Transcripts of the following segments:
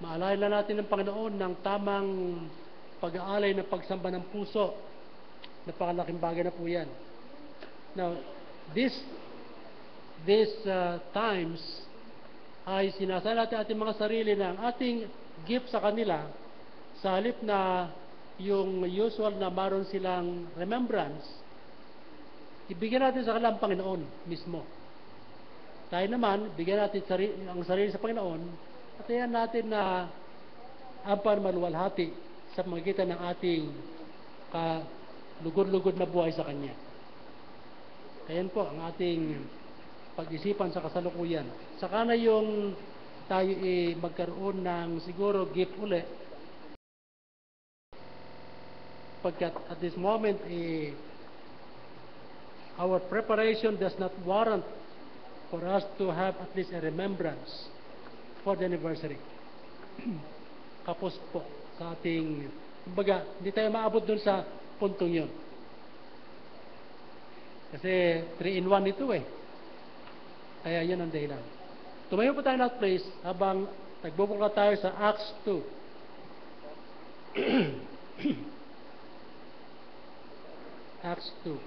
maalala natin ng Panginoon ng tamang pag-aalay ng pagsamba ng puso. Napakalaking bagay na po yan. Now, these times ay sinasala natin ating mga sarili ng ating gift sa kanila sa halip na yung usual na maroon silang remembrance, ibigyan natin sa kanila ang Panginoon mismo. Tayo naman, bigyan natin ang sarili sa Panginoon at ayan natin na ampan maluwalhati sa pamagitan ng ating lugod-lugod na buhay sa Kanya. Ayan po ang ating pag-isipan sa kasalukuyan. Saka na yung tayo magkaroon ng siguro gift uli. Pagkat at this moment, our preparation does not warrant for us to have at least a remembrance for the anniversary. Kapos po sa ating, kumbaga, hindi tayo maabot dun sa puntong yun. Kasi 3-in-1 ito Kaya yun ang dahilan. Tumayo po tayo na place habang nagbubukla tayo sa Acts 2. Acts 2.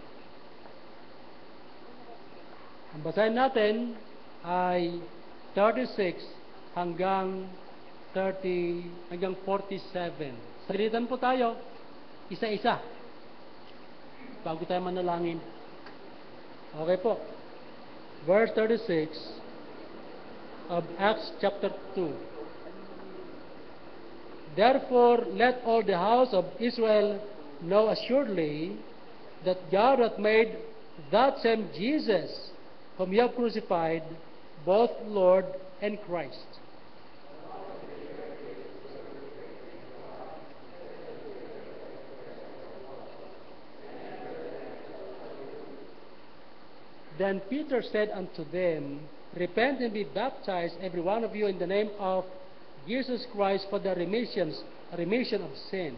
Ang basahin natin ay 36 hanggang 47. Salitan po tayo, isa-isa, bago tayo manalangin. Okay po. Verse 36 of Acts chapter 2. Therefore, let all the house of Israel know assuredly that God hath made that same Jesus whom you have crucified, both Lord and Christ. Then Peter said unto them, Repent and be baptized, every one of you, in the name of Jesus Christ for the remission of sins,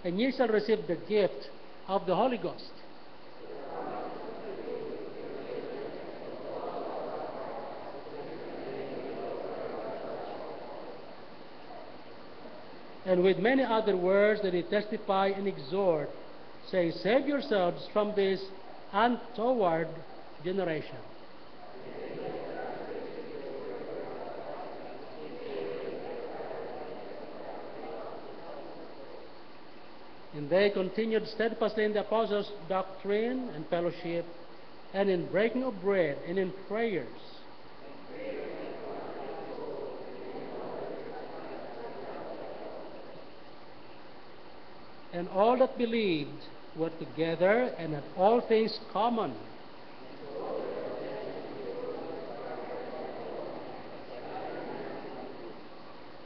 and ye shall receive the gift of the Holy Ghost. And with many other words did he testify and exhort, saying, Save yourselves from this untoward generation. And they continued steadfastly in the apostles' doctrine and fellowship, and in breaking of bread, and in prayers. And all that believed were together and had all things common.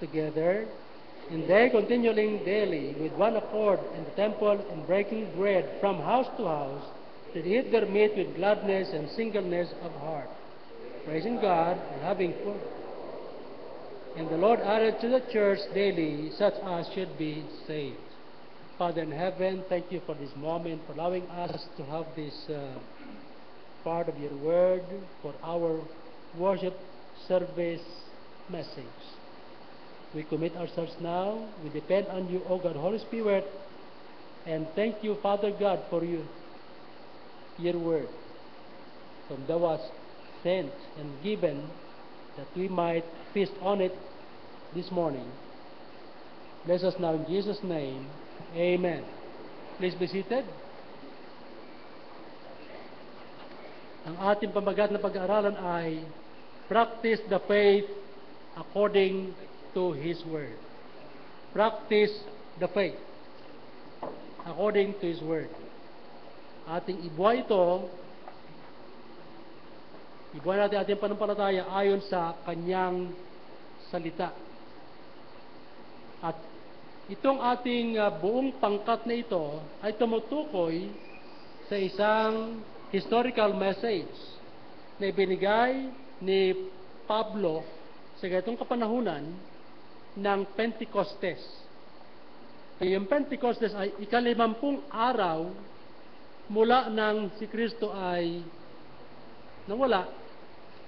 Together, and they continuing daily with one accord in the temple and breaking bread from house to house, did eat their meat with gladness and singleness of heart, praising God and having food. And the Lord added to the church daily such as should be saved. Father in heaven, thank you for this moment, for allowing us to have this part of your word for our worship service message. We commit ourselves now. We depend on you, O God, Holy Spirit, and thank you, Father God, for your word. From thou was sent and given that we might feast on it this morning. Bless us now in Jesus' name. Amen. Please be seated. Ang ating pamagat na pag-aaralan ay Practice the Faith According to His Word. Practice the faith according to His Word. Ating ibuhay ito, ibuhay natin ating panampalataya ayon sa Kanyang salita. At itong ating buong pangkat na ito ay tumutukoy sa isang historical message na ibinigay ni Pablo sa ganitong kapanahunan ng Pentecostes. Yung Pentecostes ay ika-50 araw mula nang si Kristo ay nawala,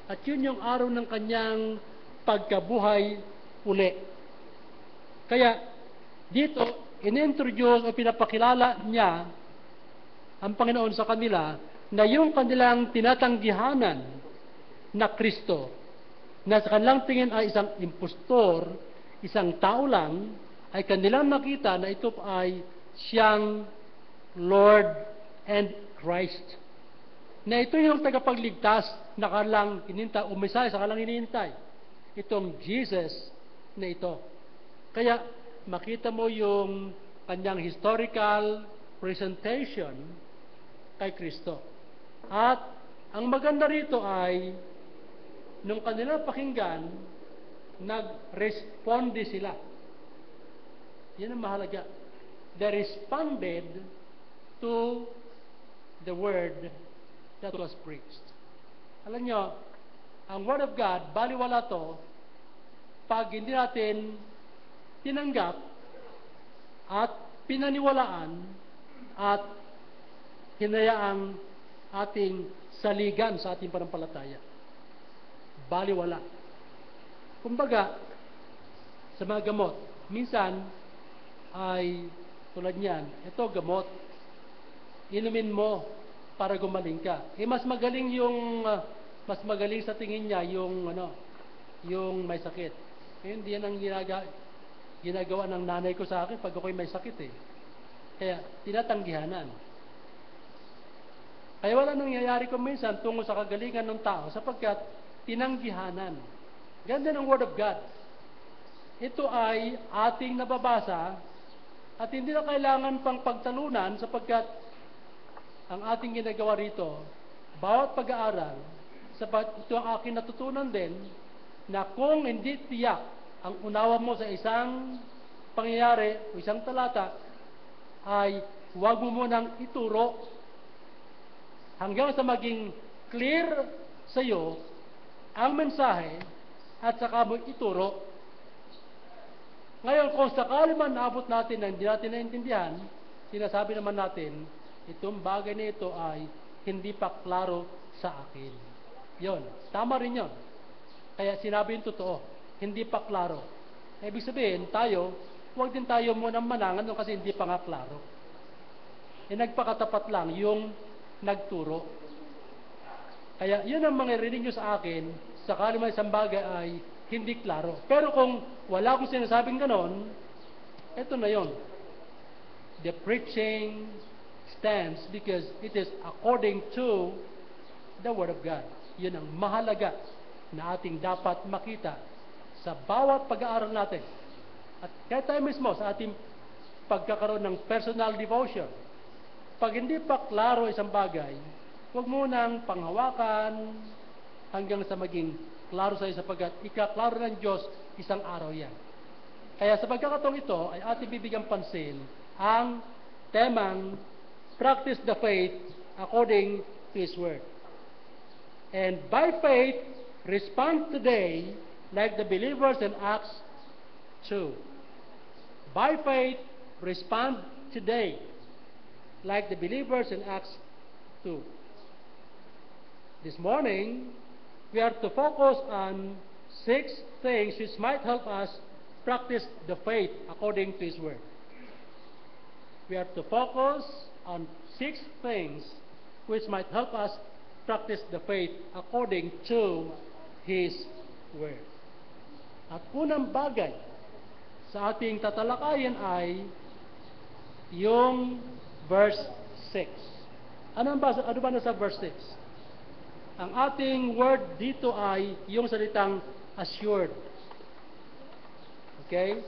at yun yung araw ng kanyang pagkabuhay uli. Kaya dito, inintroduce o pinapakilala niya ang Panginoon sa kanila na yung kanilang tinatanggihanan na Kristo, na sa kanilang tingin ay isang impostor, isang tao lang, ay kanilang nakita na ito ay siyang Lord and Christ. Na ito yung tagapagligtas na kanilang hinintay, umisay sa kanilang hinintay. Itong Jesus na ito. Kaya makita mo yung kanyang historical presentation kay Kristo. At ang maganda rito ay nung kanilang pakinggan, nag-responde sila. Yan ang mahalaga. They responded to the word that was preached. Alam nyo, ang Word of God, baliwala to pag hindi natin tinanggap at pinaniwalaan at hinayaang ating saligan sa ating panampalataya. Baliwala. Kumbaga, sa mga gamot, minsan ay tulad niyan, ito gamot, inumin mo para gumaling ka. Mas magaling mas magaling sa tingin niya yung may sakit. Hindi yan ang ginagawa ng nanay ko sa akin pag ako'y may sakit eh. Kaya tinatanggihanan. Kaya wala nangyayari ko minsan tungo sa kagalingan ng tao sapagkat tinanggihanan. Ganda ng Word of God. Ito ay ating nababasa at hindi na kailangan pang pagtalunan sapagkat ang ating ginagawa rito, bawat pag-aaral, sapat ito ang aking natutunan din na kung hindi tiyak ang unawa mo sa isang pangyayari o isang talata, ay huwag mo munang ituro hanggang sa maging clear sa iyo ang mensahe at saka mo ituro. Ngayon, kung sakali man naabot natin na hindi natin naintindihan, sinasabi naman natin, itong bagay na ito ay hindi pa klaro sa akin. Yon, tama rin yon. Kaya sinabi yung totoo, hindi pa klaro. Ibig sabihin, tayo, huwag din tayo munang manangan kasi hindi pa nga klaro. Nagpakatapat lang yung nagturo. Kaya yun ang mga rinig nyo sa akin, sakali man isang bagay ay hindi klaro. Pero kung wala akong sinasabing ganon, eto na yon. The preaching stands because it is according to the Word of God. Yun ang mahalaga na ating dapat makita sa bawat pag-aaral natin. At kahit tayo mismo sa ating pagkakaroon ng personal devotion, pag hindi pa klaro isang bagay, huwag mo nang panghawakan hanggang sa maging klaro sa iyo sapagkat ikaklaro ng Diyos isang araw yan. Kaya sa pagkakataong ito ay ating bibigyan pansin ang temang practice the faith according to His Word. And by faith, respond today like the believers in Acts 2. By faith, respond today like the believers in Acts 2. This morning, we are to focus on 6 things which might help us practice the faith according to His Word. We are to focus on 6 things which might help us practice the faith according to His Word. At unang bagay sa ating tatalakayin ay yung verse 6. Ano ba nasa verse 6? Ang ating word dito ay yung salitang assured. Okay?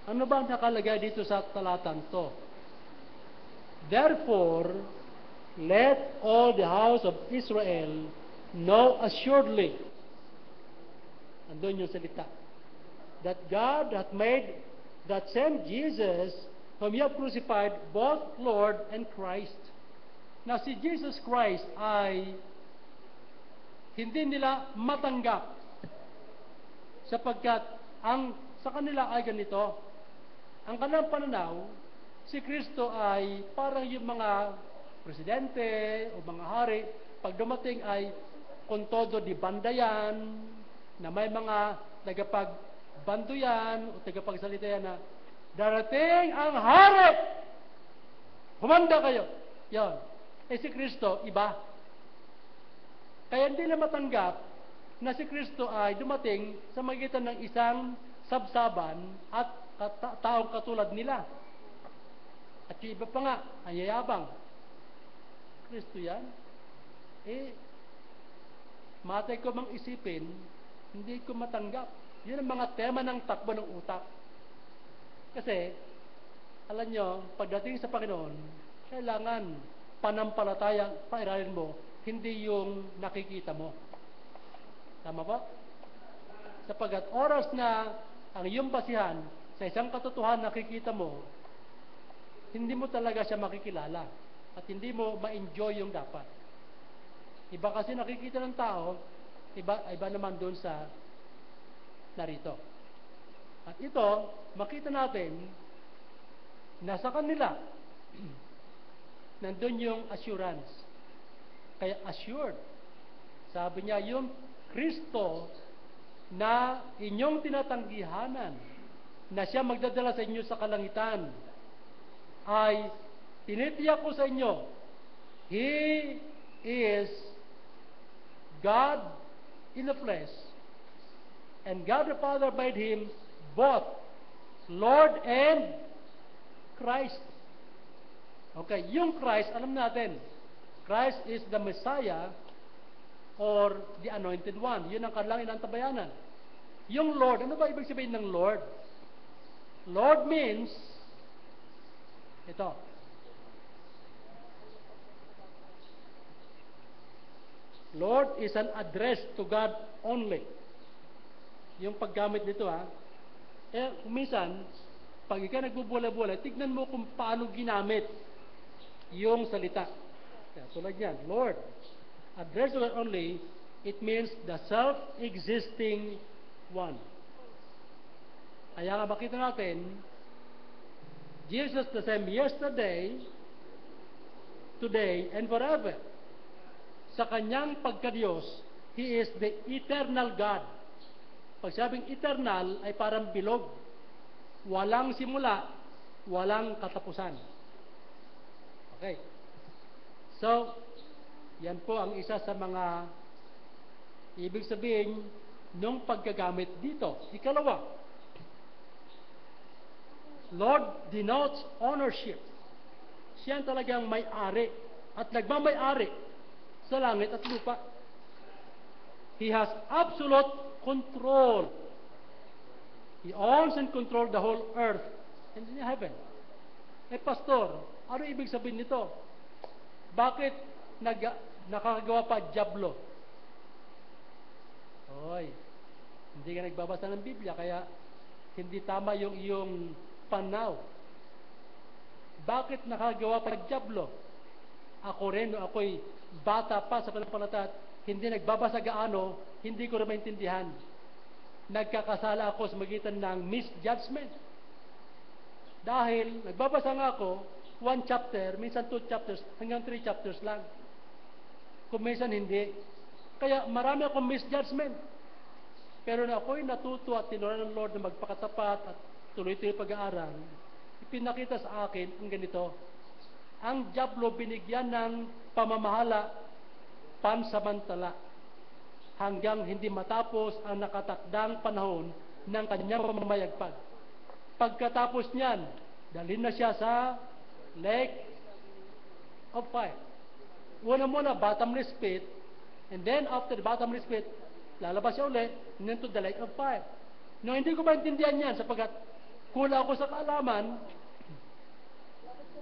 Ano ba ang nakalagay dito sa talatang to? Therefore, let all the house of Israel know assuredly, andun yung salita, that God hath made that same Jesus whom you have crucified both Lord and Christ. Na si Jesus Christ ay hindi nila matanggap sapagkat sa kanila ay ganito. Ang kanilang pananaw, si Kristo ay parang yung mga presidente o mga hari, pag dumating ay con todo di bandayan, na may mga bando yan, o tagapagsalita yan na, darating ang hari! Humanda kayo! Yan. Eh si Kristo, iba. Kaya hindi na matanggap na si Kristo ay dumating sa magitan ng isang sabsaban at taong katulad nila. At yung iba pa nga, ang yayabang. Kristo yan. Eh, matay ko mang isipin, hindi ko matanggap. Yun ang mga tema ng takbo ng utak. Kasi, alam nyo, pagdating sa Panginoon, kailangan panampalataya, pairalin mo, hindi yung nakikita mo. Tama ba? Sapagat oras na ang iyong basihan sa isang katotohanan nakikita mo, hindi mo talaga siya makikilala at hindi mo ma-enjoy yung dapat. Iba kasi nakikita ng tao, iba naman doon sa narito. At ito, makita natin na sa kanila, nandun yung assurance. Kaya assured. Sabi niya, yung Kristo na inyong tinatanggihanan, na siya magdadala sa inyo sa kalangitan, ay tinitiyak ko sa inyo, He is God in the flesh, and God the Father made Him both Lord and Christ. Okay, yung Christ, alam natin, Christ is the Messiah or the Anointed One. Yun ang kanilang inantabayanan. Yung Lord, ano ba ibig sabihin ng Lord? Lord means, ito, Lord is an address to God only. Yung paggamit nito eh, minsan, pag ikaw nagbubula-bula, tignan mo kung paano ginamit yung salita. Kaya, tulad yan, Lord, address to God only, it means the self-existing one. Kaya nga makita natin, Jesus the same yesterday, today, and forever. Sa kanyang pagka-Diyos, He is the eternal God. Pag sabing eternal, ay parang bilog. Walang simula, walang katapusan. Okay. So, yan po ang isa sa mga ibig sabihin nung paggagamit dito. Ikalawa, Lord denotes ownership. Siya talagang may-ari at nagmamay-ari sa langit at lupa. He has absolute control. He owns and controls the whole earth and in heaven. Eh, pastor, ano ibig sabihin nito? Bakit nakagawa pa Diablo? Hoy, hindi ka nagbabasa ng Biblia, kaya hindi tama yung iyong panaw. Bakit nakagawa pa Diablo? Ako rin, ako'y bata pa sa pananampalataya, hindi nagbabasa gaano, hindi ko rin maintindihan. Nagkakasala ako sa magitan ng misjudgment. Dahil nagbabasa nga ako, 1 chapter, minsan 2 chapters, hanggang 3 chapters lang. Kung minsan hindi. Kaya marami akong misjudgment. Pero na ako'y natuto at tinuruan ng Lord na magpakatapat at tuloy-tuloy pag-aaral, ipinakita sa akin ang ganito. Ang Diablo binigyan ng pamamahala pansamantala hanggang hindi matapos ang nakatakdang panahon ng kanyang pamamayagpag. Pagkatapos niyan, dalhin na siya sa lake of fire. Una muna, bottomless pit, and then after the bottomless pit, lalabas siya ulit, and then to the lake of fire. No, hindi ko maintindihan yan sapagkat kulang ako sa kaalaman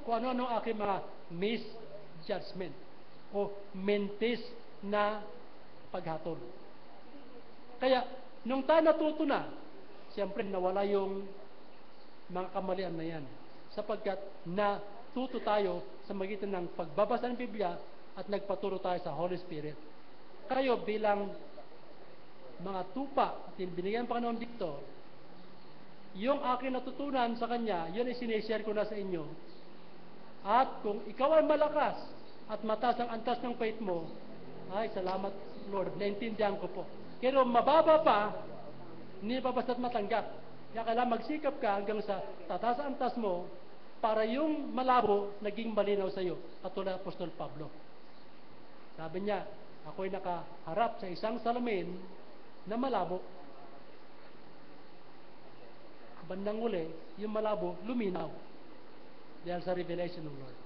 kung ano-ano aking mga misjudgment o mentis na paghatol. Kaya, nung tayo natuto na, siyempre nawala yung mga kamalian na yan. Sapagkat natuto tayo sa magitan ng pagbabasa ng Biblia at nagpaturo tayo sa Holy Spirit. Kayo bilang mga tupa at binigyan pa noon dito, yung aking natutunan sa Kanya, yun ay sinishare ko na sa inyo. At kung ikaw ay malakas at mataas ang antas ng faith mo, ay salamat Lord, naintindihan ko po. Pero mababa pa, Hindi pa basta't matanggap. Kaya kailangan magsikap ka hanggang sa tataas ang antas mo para yung malabo naging malinaw sa iyo. Katulad Apostol Pablo. Sabi niya, ako'y nakaharap sa isang salamin na malabo. Bandang uli, yung malabo, luminaw. Dahil sa revelation ng Lord.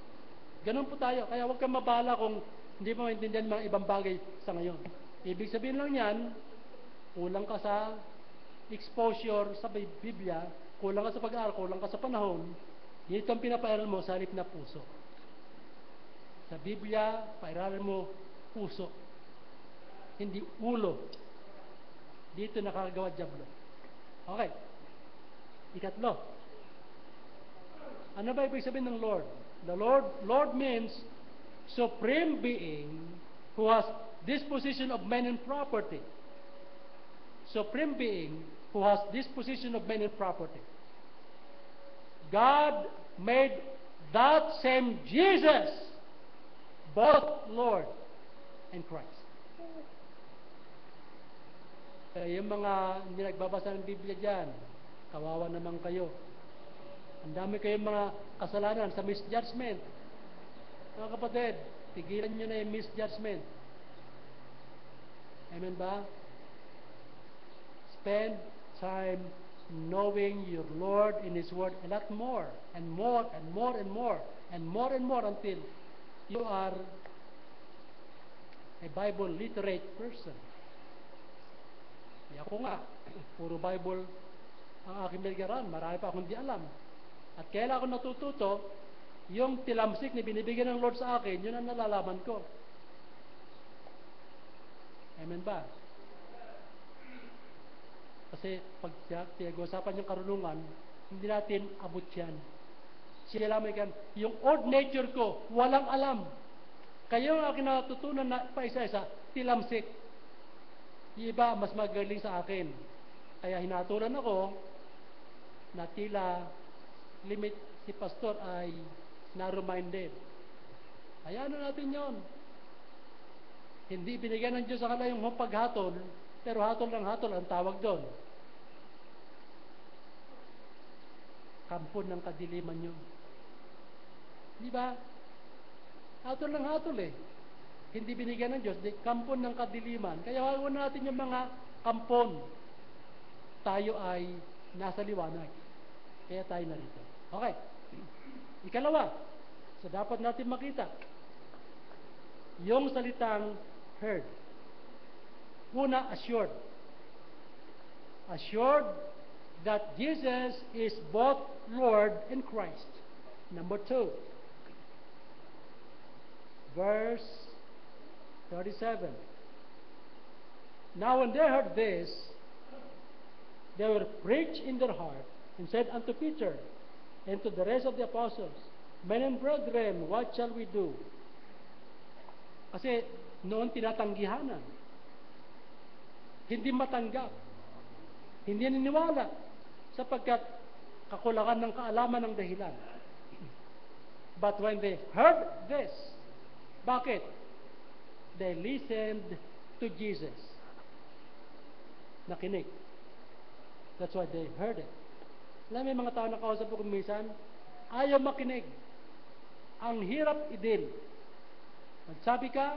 Ganun po tayo. Kaya huwag kang mabala kung hindi mo maintindihan mga ibang bagay sa ngayon. Ibig sabihin lang yan, kulang ka sa exposure sa Biblia, kulang ka sa pag-aaral, kulang ka sa panahon, dito ang pinapairal mo sa halip na puso. Sa Biblia, pairalan mo puso. Hindi ulo. Dito nakakagawa dyablo. Okay. Ikatlo. Ano ba ibig sabihin ng Lord? The Lord means supreme being who has disposition of men and property. Supreme being who has disposition of men and property. God made that same Jesus both Lord and Christ. Kaya yung mga hindi nagbabasa ng Biblia dyan, kawawa naman kayo. Ang dami kayong mga kasalanan sa misjudgment. Mga kapatid, tigilan nyo na yung misjudgment. Amen ba? Spend time knowing your Lord in His Word a lot more, and more, and more, and more, and more, and more until you are a Bible literate person. Ako nga, puro Bible ang aking nilgaran. Marami pa akong di alam. At kailan ako natututo, yung tilamsik na binibigyan ng Lord sa akin, yun ang nalalaman ko. Amen ba? Kasi pag pinag-usapan yung karunungan, hindi natin abot yan. Sila lamang yung old nature ko, walang alam. Kaya yung aking natutunan na pa-isa-isa, tilamsik. Yung iba, mas magaling sa akin. Kaya hinatulan ako na tila limit si pastor ay na-reminded. Hayaan na natin yon. Hindi binigyan ng Diyos sa kanila yung paghatol, pero hatol ng hatol ang tawag doon. Kampon ng kadiliman yun. Di ba? Hatol ng hatol eh. Hindi binigyan ng Diyos, kampon ng kadiliman. Kaya wag natin yung mga kampon. Tayo ay nasa liwanag. Kaya tayo narito. Okay. Ikalawa, so dapat natin makita yung salitang heard. Una, assured. Assured that Jesus is both Lord and Christ. Number 2, verse 37. Now when they heard this, they were preached in their heart, and said unto Peter and to the rest of the apostles, Men and brethren, what shall we do? Kasi noon tinatanggihanan. Hindi matanggap. Hindi niniwala. Sapagkat kakulangan ng kaalaman ng dahilan. But when they heard this, bakit? They listened to Jesus. Nakinig. That's why they heard it. Alam mo, mga tao na kausap ko minsan, ayaw makinig. Ang hirap idil. Magsabi ka,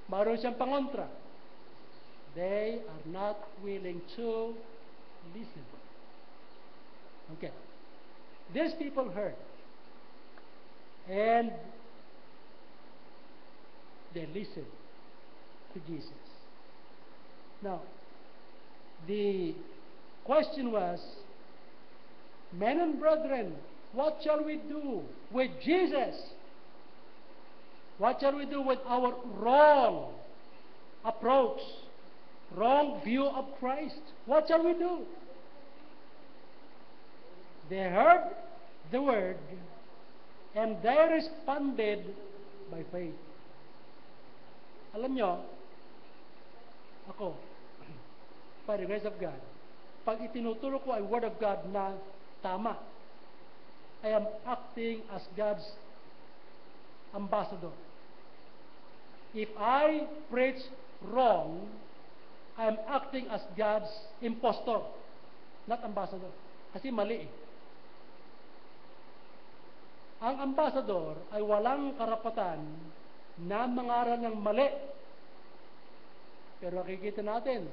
mayroon siyang pangontra. They are not willing to listen. Okay. These people heard. And they listened to Jesus. Now, the question was, Men and brethren, what shall we do with Jesus? What shall we do with our wrong approach, wrong view of Christ? What shall we do? They heard the word, and they responded by faith. Alam nyo, ako, by the grace of God, pag itinuturo ko ay word of God na tama, I am acting as God's ambassador. If I preach wrong, I am acting as God's impostor. not ambassador. Kasi mali eh. Ang ambassador ay walang karapatan na mangaral ng mali. Pero nakikita natin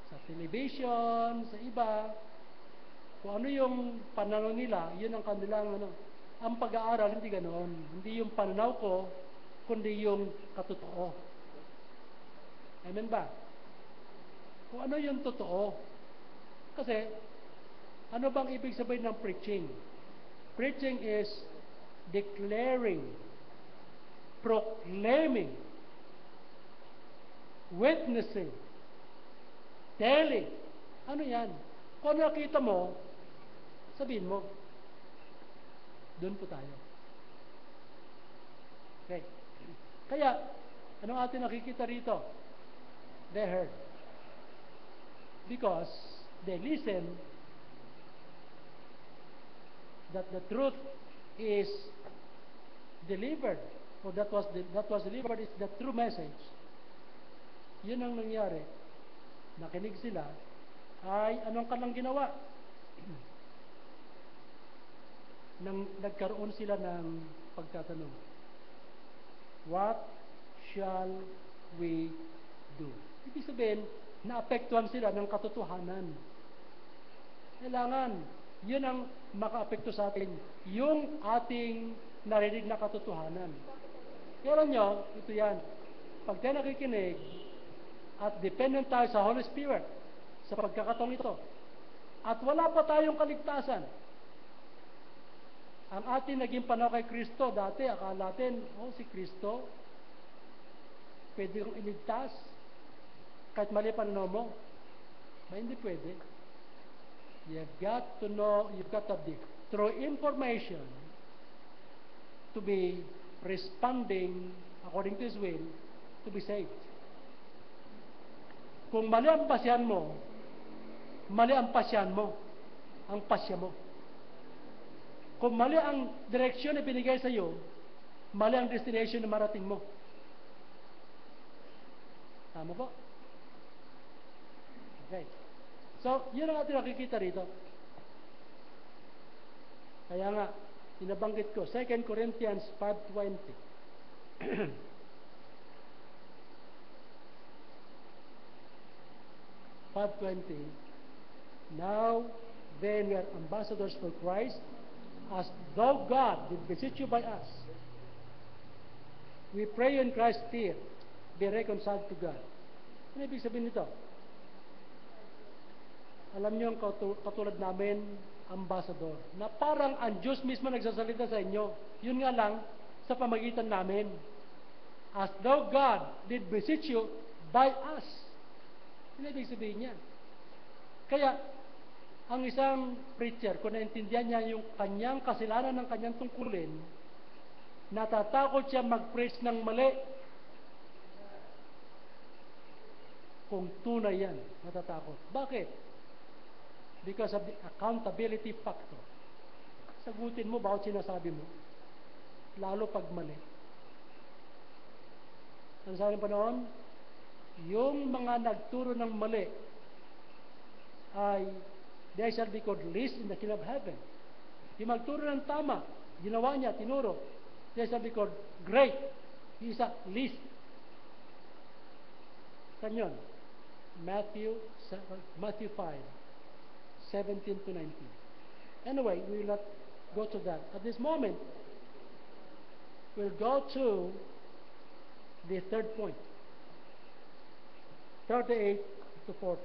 sa television, sa iba, kung ano yung pananaw nila, yun ang kanilang ano. Ang pag-aaral, hindi ganoon. Hindi yung pananaw ko, kundi yung katotoo. Amen ba? Kung ano yung totoo. Kasi, ano bang ibig sabihin ng preaching? Preaching is declaring, proclaiming, witnessing, telling. Ano yan? Kung nakita mo, sabihin mo. Doon po tayo. Okay. Kaya, anong atin nakikita rito? They heard. Because they listen that the truth is delivered, or that was delivered is the true message. Yun ang nangyari. Nakinig sila, ay anong kanilang ginawa? Nagkaroon sila ng pagtatanong. What shall we do? Ibig sabihin, naapektuhan sila ng katotohanan. Kailangan, yun ang makaapekto sa atin, yung ating narinig na katotohanan. Kaya nyo, ito yan. Pag tayo nakikinig, at dependent tayo sa Holy Spirit, sa pagkakataong ito, at wala pa tayong kaligtasan, ang ating naging pananaw kay Kristo, dati akala natin, si Kristo, pwede kong iligtas, kahit mali pananaw mo. Hindi pwede. You've got to know, you've got to have the true information to be responding according to His will to be saved. Kung mali ang pasyan mo, mali ang pasyan mo, ang pasya mo. Kung mali ang direksyon na binigay sa iyo, mali ang destination na marating mo. Tama po? Okay. So, yun ang ating nakikita rito. Kaya nga, inabanggit ko, 2 Corinthians 5:20. 5:20. Now, then we are ambassadors for Christ, as though God did beseech you by us. We pray in Christ's fear, be reconciled to God. Ano ibig sabihin nito? Alam niyo, katulad namin, ambassador, na parang ang Diyos mismo nagsasalita sa inyo. Yun nga lang, sa pamagitan namin. As though God did beseech you by us. Ano ibig sabihin niya? Kaya, ang isang preacher, kung naintindihan niya yung kanyang kasalanan ng kanyang tungkulin, natatakot siya mag-preach ng mali. Kung tunay yan, natatakot. Bakit? Because of the accountability factor. Sagutin mo bawat sinasabi mo. Lalo pag mali. Ang sabi ng panahon, yung mga nagturo ng mali ay they shall be called least in the kingdom of heaven. Yung magturo ng tama, ginawa niya, tinuro, they shall be called great. He is a least. Saan yun? Matthew 5:17-19. Anyway, we will not go to that. At this moment, we'll go to the third point. 38-40.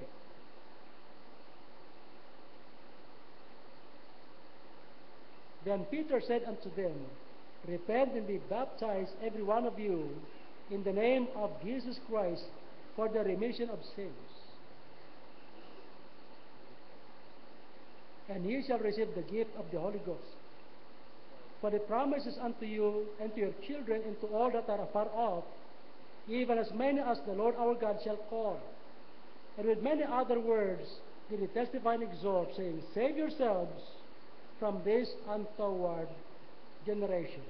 Then Peter said unto them, repent and be baptized every one of you in the name of Jesus Christ for the remission of sins. And ye shall receive the gift of the Holy Ghost. For the promise is unto you and to your children and to all that are afar off, even as many as the Lord our God shall call. And with many other words did he testify and exhort, saying, save yourselves from this untoward generation.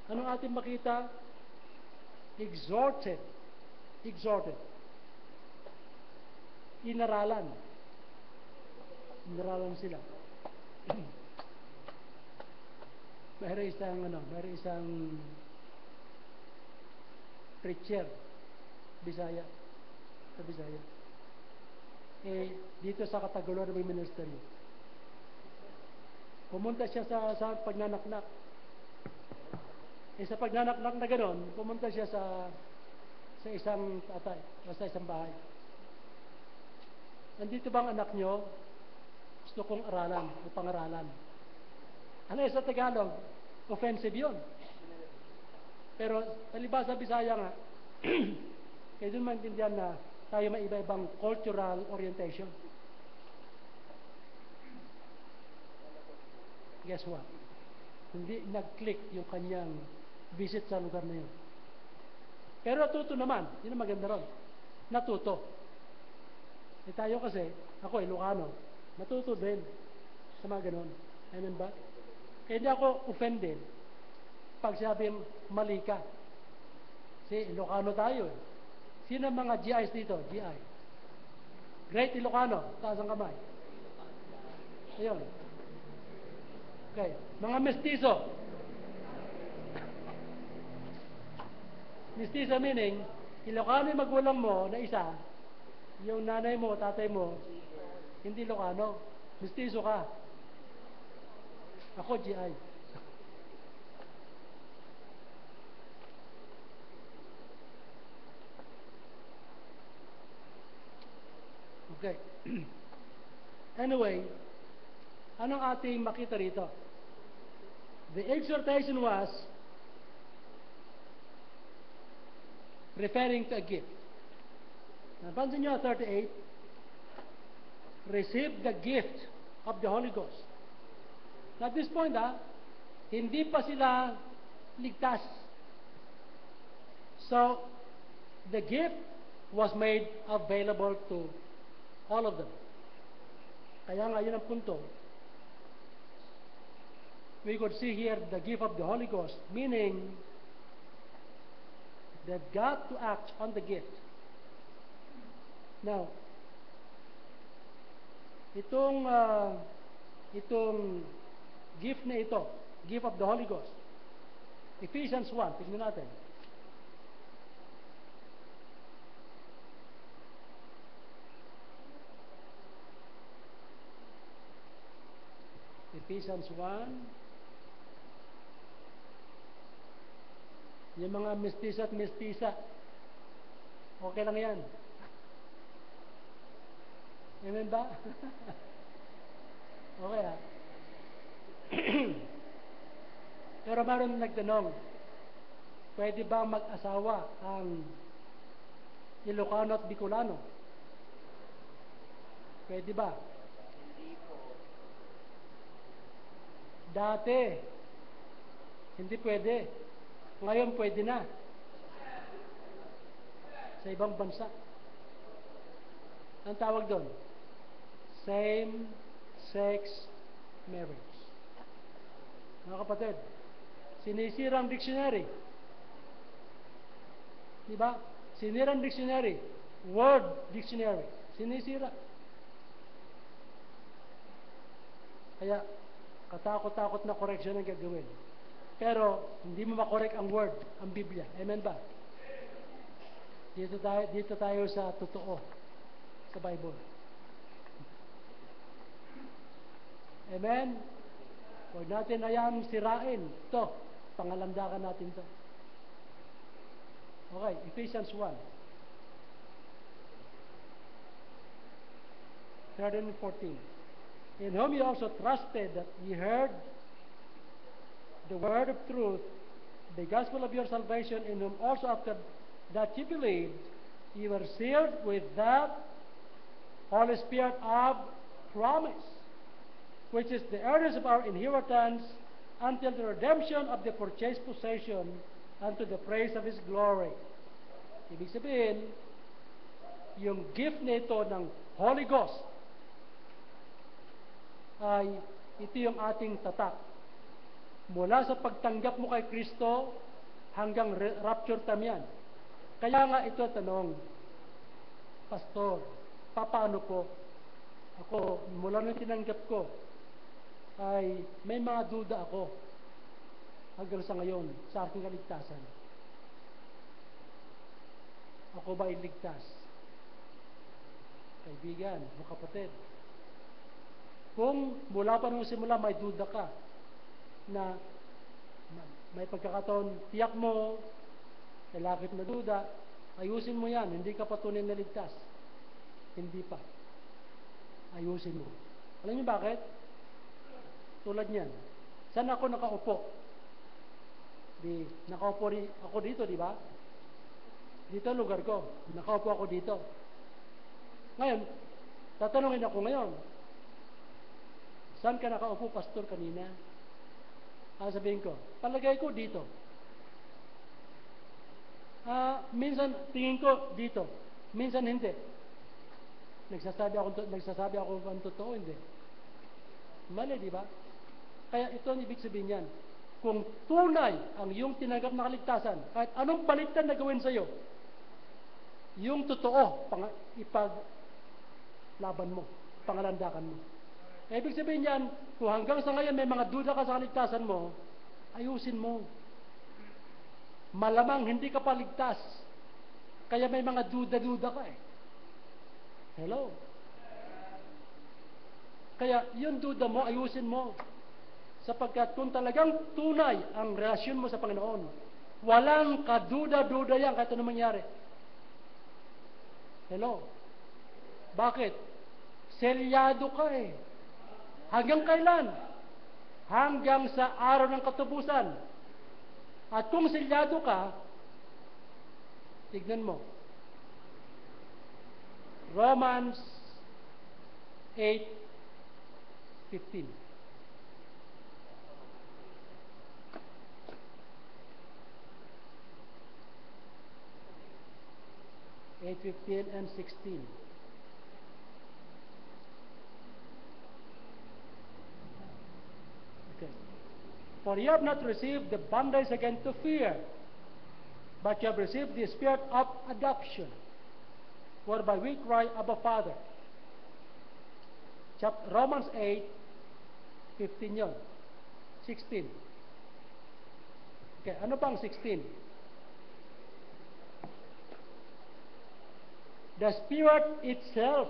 Anong ating makita? Exhorted. Exhorted. Inaralan. Naralan sila. Mayroon isang preacher, Bisaya, sa Bisaya. Dito sa Katagolo na may ministeryo. Pumunta siya sa pagnanaknak. Sa pagnanaknak na gano'n, pumunta siya sa isang tatay, sa isang bahay. Nandito ba ang anak nyo? Gusto kong aralan o pangaralan. Ano sa Tagalog? Offensive yun. Pero palibhasa Bisaya nga, kaya doon maintindihan na tayo may iba-ibang cultural orientation. Guess what? Hindi nag-click yung kanyang visit sa lugar na yun. Pero natuto naman. Yun ang maganda ron. Natuto. Tayo kasi, ako Ilocano, natuto din sa mga ganon. Amen ba? Kaya hindi ako offended pag sabihin mali ka. Kasi Ilocano tayo eh. Sino ang mga GIs dito? GI. Great Ilocano. Taas ang kamay. Ayun. Okay. Mga mestizo. Mestizo meaning, Ilocano yung magulang mo na isa, yung nanay mo, tatay mo, hindi Ilocano. Mestizo ka. Ako GI. Okay. Anyway, anong ating makita rito? The exhortation was referring to a gift. Napansin nyo, 38, receive the gift of the Holy Ghost. At this point, hindi pa sila ligtas. So, the gift was made available to all of them. Kaya nga yun ang punto. We could see here the gift of the Holy Ghost, meaning they've got to act on the gift. Now, itong gift na ito, gift of the Holy Ghost, Ephesians 1, tignan natin. Ephesians 1. Yung mga mestiza at mestiza, okay lang yan. Amen ba? Okay Pero meron nagtanong, pwede ba mag-asawa ang Ilocano at Bicolano? Pwede ba? Dati, hindi pwede. Ngayon pwede na. Sa ibang bansa. Ang tawag doon? Same-sex marriage. Mga kapatid, sinisira ang dictionary. Diba? Sinira ang dictionary. Word dictionary. Sinisira. Kaya, katakot-takot na correction ang gagawin. Pero, hindi mo makorek ang word, ang Biblia. Amen ba? Dito tayo sa totoo, sa Bible. Amen? Huwag natin ayang sirain. Ito, pangalandakan natin ito. Okay, Ephesians 1. 13 and 14. In whom you also trusted that ye heard the word of truth, the gospel of your salvation, in whom also after that ye believed, ye were sealed with that Holy Spirit of promise, which is the earnest of our inheritance until the redemption of the purchased possession unto the praise of His glory. Ibig sabihin, yung gift nito ng Holy Ghost ay ito yung ating tatak. Mula sa pagtanggap mo kay Kristo hanggang rapture time yan. Kaya nga ito tanong, Pastor, paano po? Ako, mula nung tinanggap ko, ay may mga duda ako hanggang sa ngayon sa aking kaligtasan. Ako ba iligtas? Kaibigan o kapatid, kung mula pa nung simula may duda ka na may pagkakataon, tiyak mo, lalakip na duda, ayusin mo yan, hindi ka pa tunay na ligtas. Hindi pa. Ayusin mo. Alam niyo bakit? Tulad niyan. Saan ako nakaupo? Nakaupo ako dito, di ba? Dito ang lugar ko. Nakaupo ako dito. Ngayon, tatanungin ako ngayon, saan ka nakaupo, pastor, kanina? Sabihin ko, palagay ko dito. Minsan, tingin ko dito. Minsan hindi. Nagsasabi ako ang totoo, hindi. Mali, di ba? Kaya ito ang ibig sabihin yan. Kung tunay ang iyong tinanggap na kaligtasan, kahit anong baliktad na gawin sa iyo, yung totoo, ipaglaban mo, pangalandakan mo. Ibig sabihin yan, kung hanggang sa ngayon may mga duda ka sa kaligtasan mo, ayusin mo. Malamang hindi ka pa ligtas. Kaya may mga duda-duda ka eh. Hello? Kaya yung duda mo, ayusin mo. Sapagkat kung talagang tunay ang relasyon mo sa Panginoon, walang kaduda-duda yan kahit ano mangyari. Hello? Bakit? Selyado ka eh. Hanggang kailan? Hanggang sa araw ng katubusan. At kung selyado ka, tignan mo. Romans 8:15. 8:15 and 16. Okay. For you have not received the bondage again to fear, but you have received the spirit of adoption, whereby we cry, Abba, Father. Romans 8:15 yun. 16. Okay, ano bang 16? The Spirit itself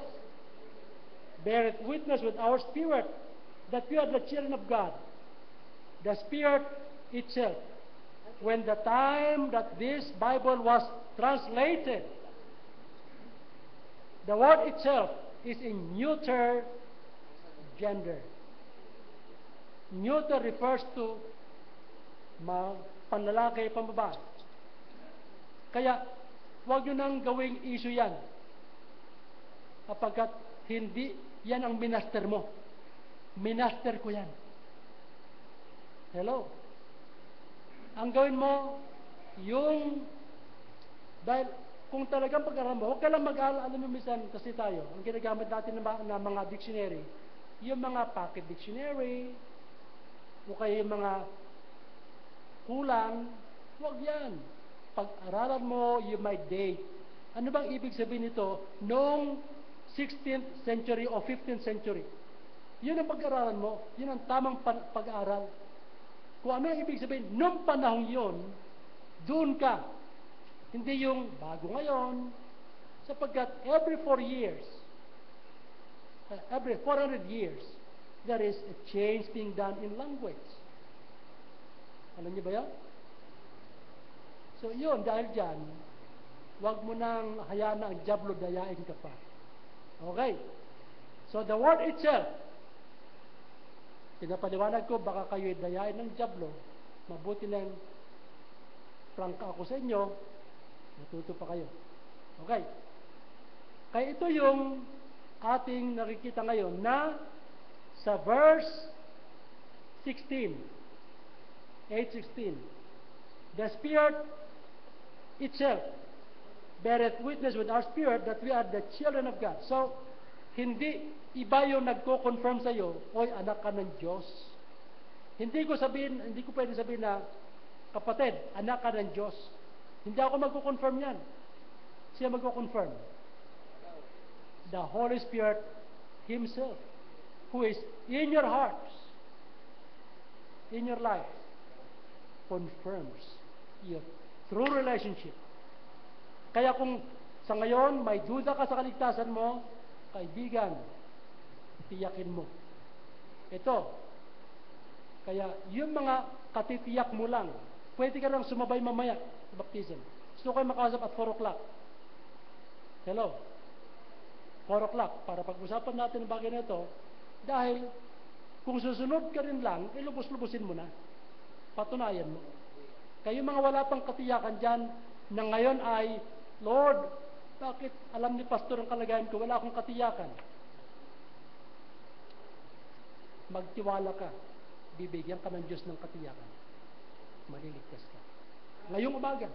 beareth witness with our spirit that we are the children of God. The Spirit itself. When the time that this Bible was translated, the word itself is in neuter gender. Neuter refers to panlalaki, pambabae. Kaya, huwag nyo nang gawing issue yan. Kapagkat hindi yan ang minaster mo. Minaster ko yan. Hello? Ang gawin mo, dahil kung talagang pag-aral mo, huwag ka lang mag-aaral, alam mo minsan, kasi tayo, ang ginagamit natin na mga dictionary, yung mga pocket dictionary, o kaya yung mga kulang, huwag yan. Pag-aralan mo, you might date. Ano bang ibig sabihin nito? Noong 16th century o 15th century. Yun ang pag-aralan mo. Yun ang tamang pag-aaral. Kung ano ang ibig sabihin, noong panahon yun, doon ka. Hindi yung bago ngayon, sapagkat every 400 years, there is a change being done in language. Alam niyo ba yan? So yun, dahil dyan, huwag mo nang hayaan na ang diablo dayain ka pa. Okay. So the word itself, pinapaliwanag ko, baka kayo'y dayain ng diablo, mabuti lang prangka ako sa inyo, natuto pa kayo. Okay. Kaya ito yung ating nakikita ngayon na sa verse 16, 8:16, the Spirit itself beareth witness with our spirit that we are the children of God. So, hindi iba yung nagko-confirm sa iyo, oy, anak ka ng Diyos. Hindi ko pwede sabihin na, kapatid, anak ka ng Diyos. Hindi ako magko-confirm yan. Siya magko-confirm. The Holy Spirit Himself, who is in your hearts, in your life, confirms your true relationship. Kaya kung sa ngayon may duda ka sa kaligtasan mo, kaibigan, tiyakin mo. Ito, kaya yung mga katitiyak mo lang, pwede ka lang sumabay mamaya sa baptism. Gusto kayo makausap at 4 o'clock. Hello? 4 o'clock, para pag-usapan natin ang bagay na ito, dahil kung susunod ka rin lang, ilubos-lubusin mo na. Patunayan mo. Kayo mga wala pang katiyakan dyan, na ngayon ay, Lord, bakit alam ni pastor ang kalagayan ko, wala akong katiyakan. Magtiwala ka, bibigyan ka ng Diyos ng katiyakan. Maliligtas ka. Ngayong umaga.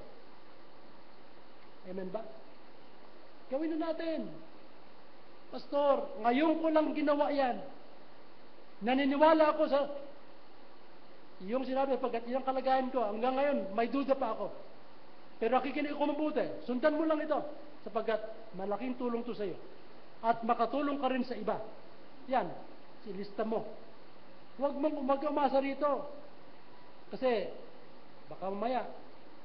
Amen ba? Gawin na natin. Pastor, ngayon ko lang ginawa yan. Naniniwala ako sa yung sinabi, pagkat yung kalagayan ko, hanggang ngayon, may duda pa ako. Pero nakikinig ko mabuti. Sundan mo lang ito, sapagkat malaking tulong to sa iyo. At makatulong ka rin sa iba. Yan, silista mo. Huwag mong umasa rito. Kasi, baka mamaya,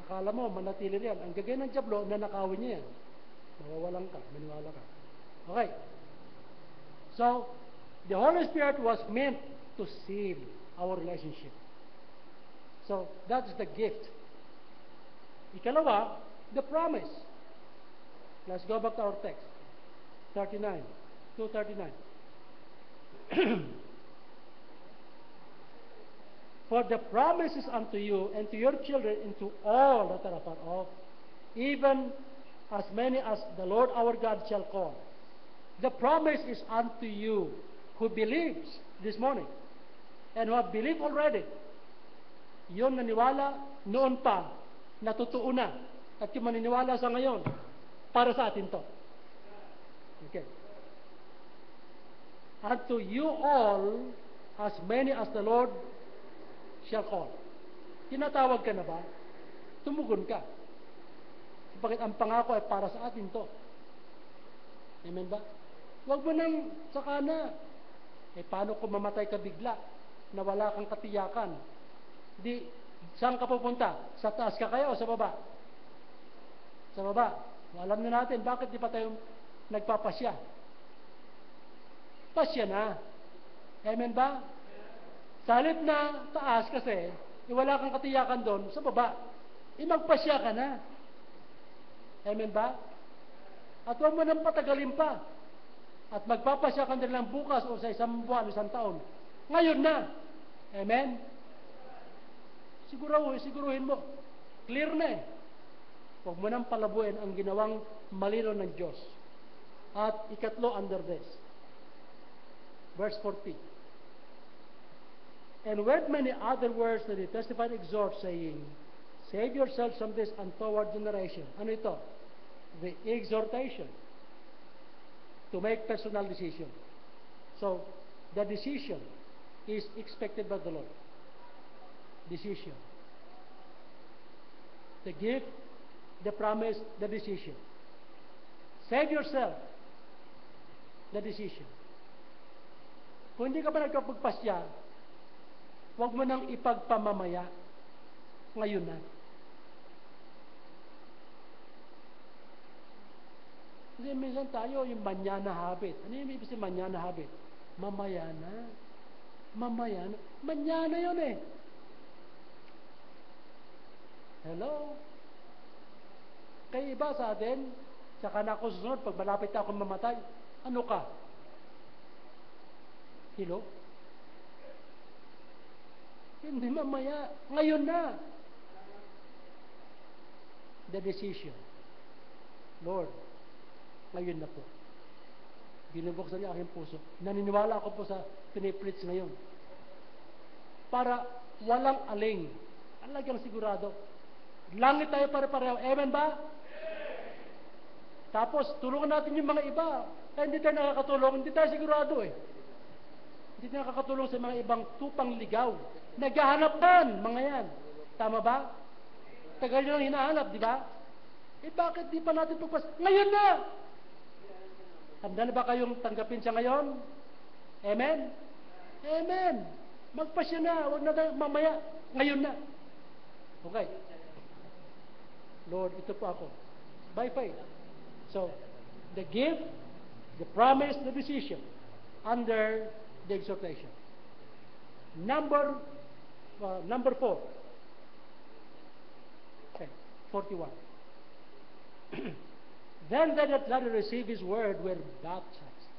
akala mo, manatili riyan. Ang gagawin ng dyablo, nanakawin niya yan. Mawawalan ka, maniwala ka. Okay. So, the Holy Spirit was meant to seal our relationship. So, that's the gift. Ikalawa, the promise. Let's go back to our text. 39. 2:39. For the promise is unto you and to your children and to all that are afar off, even as many as the Lord our God shall call. The promise is unto you who believes this morning and who have believed already. Yung naniwala noon pa, natutuo na. At yung maniniwala sa ngayon, para sa atin to. Okay. Unto you all, as many as the Lord shall call. Tinatawag ka na ba? Tumugon ka. Bakit ang pangako ay para sa atin to? Amen ba? Huwag mo nang saka na. Paano kung mamatay ka bigla na wala kang katiyakan? Di, saan ka pupunta? Sa taas ka kaya o sa baba? Sa baba. Alam na natin, bakit di pa tayo nagpapasya? Pasya na. Amen ba? Sa halip na taas kasi, wala kang katiyakan doon, sa baba. Magpasya ka na. Amen ba? At huwag mo nang patagalin pa. At magpapasya ka din lang bukas o sa isang buwan, isang taon. Ngayon na. Amen? Siguruhin mo. Clear na eh. Huwag mo nang palabuin ang ginawang malino ng Diyos. At ikatlo, under this. Verse 40. And with many other words that he testified, exhort, saying, save yourselves from this untoward generation. Ano ito? The exhortation to make personal decision. So, the decision is expected by the Lord. Decision. The gift, the promise, the decision. Save yourself. The decision. Kung hindi ka pa nagkapagpasya, huwag mo nang ipagpamamaya ngayon na. Kasi minsan tayo, yung manyana habit. Ano yung ibig sabihin manyana habit? Mamaya na. Mamaya na. Manyana yun eh. Hello? Kaya iba sa atin, saka na ako susunod, pag malapit ako mamatay, ano ka? Hello? Hindi mamaya. Ngayon na. The decision. Lord, ngayon na po. Binubuksan niya aking puso. Naniniwala ako po sa pinipreach ngayon. Para walang aling. Talagang sigurado. Langit tayo pare-pareho. Amen ba? Tapos, tulungan natin yung mga iba. Hindi tayo nakakatulong. Hindi tayo sigurado eh. Hindi tayo nakakatulong sa mga ibang tupang ligaw. Naghahanapan, mga yan. Tama ba? Tagal nyo lang hinahanap, di ba? Bakit di pa natin pagpas? Ngayon na! Handa na ba kayong tanggapin siya ngayon? Amen? Amen. Magpasya na. Huwag na tayo mamaya. Ngayon na. Okay. Lord, ito po ako. By faith. So, the gift, the promise, the decision under the exhortation. Number 4. Okay, 41. Then they that gladly received his word were baptized.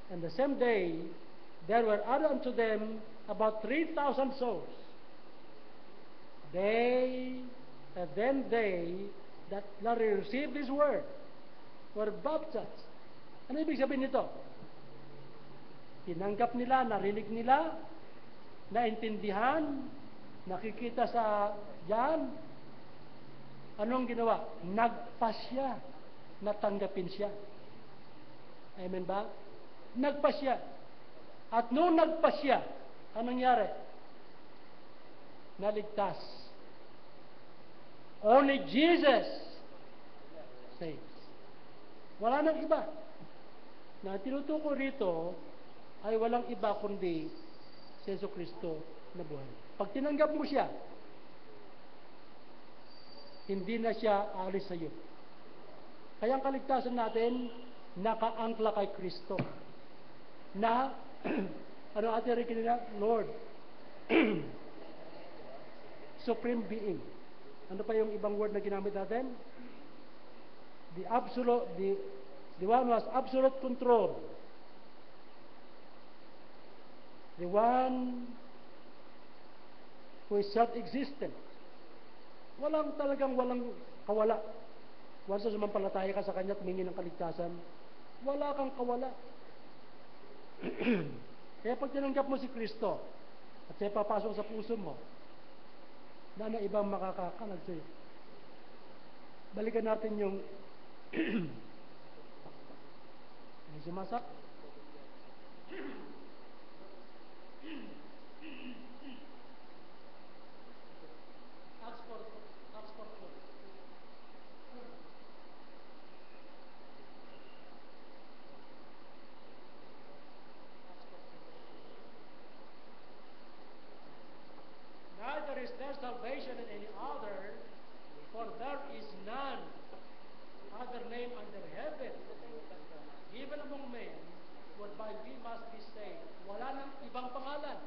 And the same day, there were added unto them about 3,000 souls. Then they that gladly received his word were baptized. Ano ibig sabihin nito? Tinanggap nila, narinig nila, naintindihan, nakikita sa diyan. Anong ginawa? Nagpasya na tanggapin siya. Amen ba? Nagpasya. At noong nagpasya, anong nangyari? Naligtas. Only Jesus saves. Wala nang iba. Na tinutukoy rito ay walang iba kundi si Jesucristo na buhay. Pag tinanggap mo siya, hindi na siya alis sa iyo. Kaya ang kaligtasan natin, nakaangkla kay Kristo. Na, ano ating rikin nila? Lord, Supreme Being. Ano pa yung ibang word na ginamit natin? The one who has absolute control. The one who is self-existent. Walang kawala. Once na sumampalataya ka sa Kanya at humingi ng kaligtasan, wala kang kawala. Kaya pag tinanggap mo si Kristo at siya papasok sa puso mo, na ibang makakakanag sa'yo. Balikan natin yung may sumasak. Acts 4. Neither is there salvation in any other, for there is none other name under heaven given among men whereby we must be saved. Wala nang ibang pangalan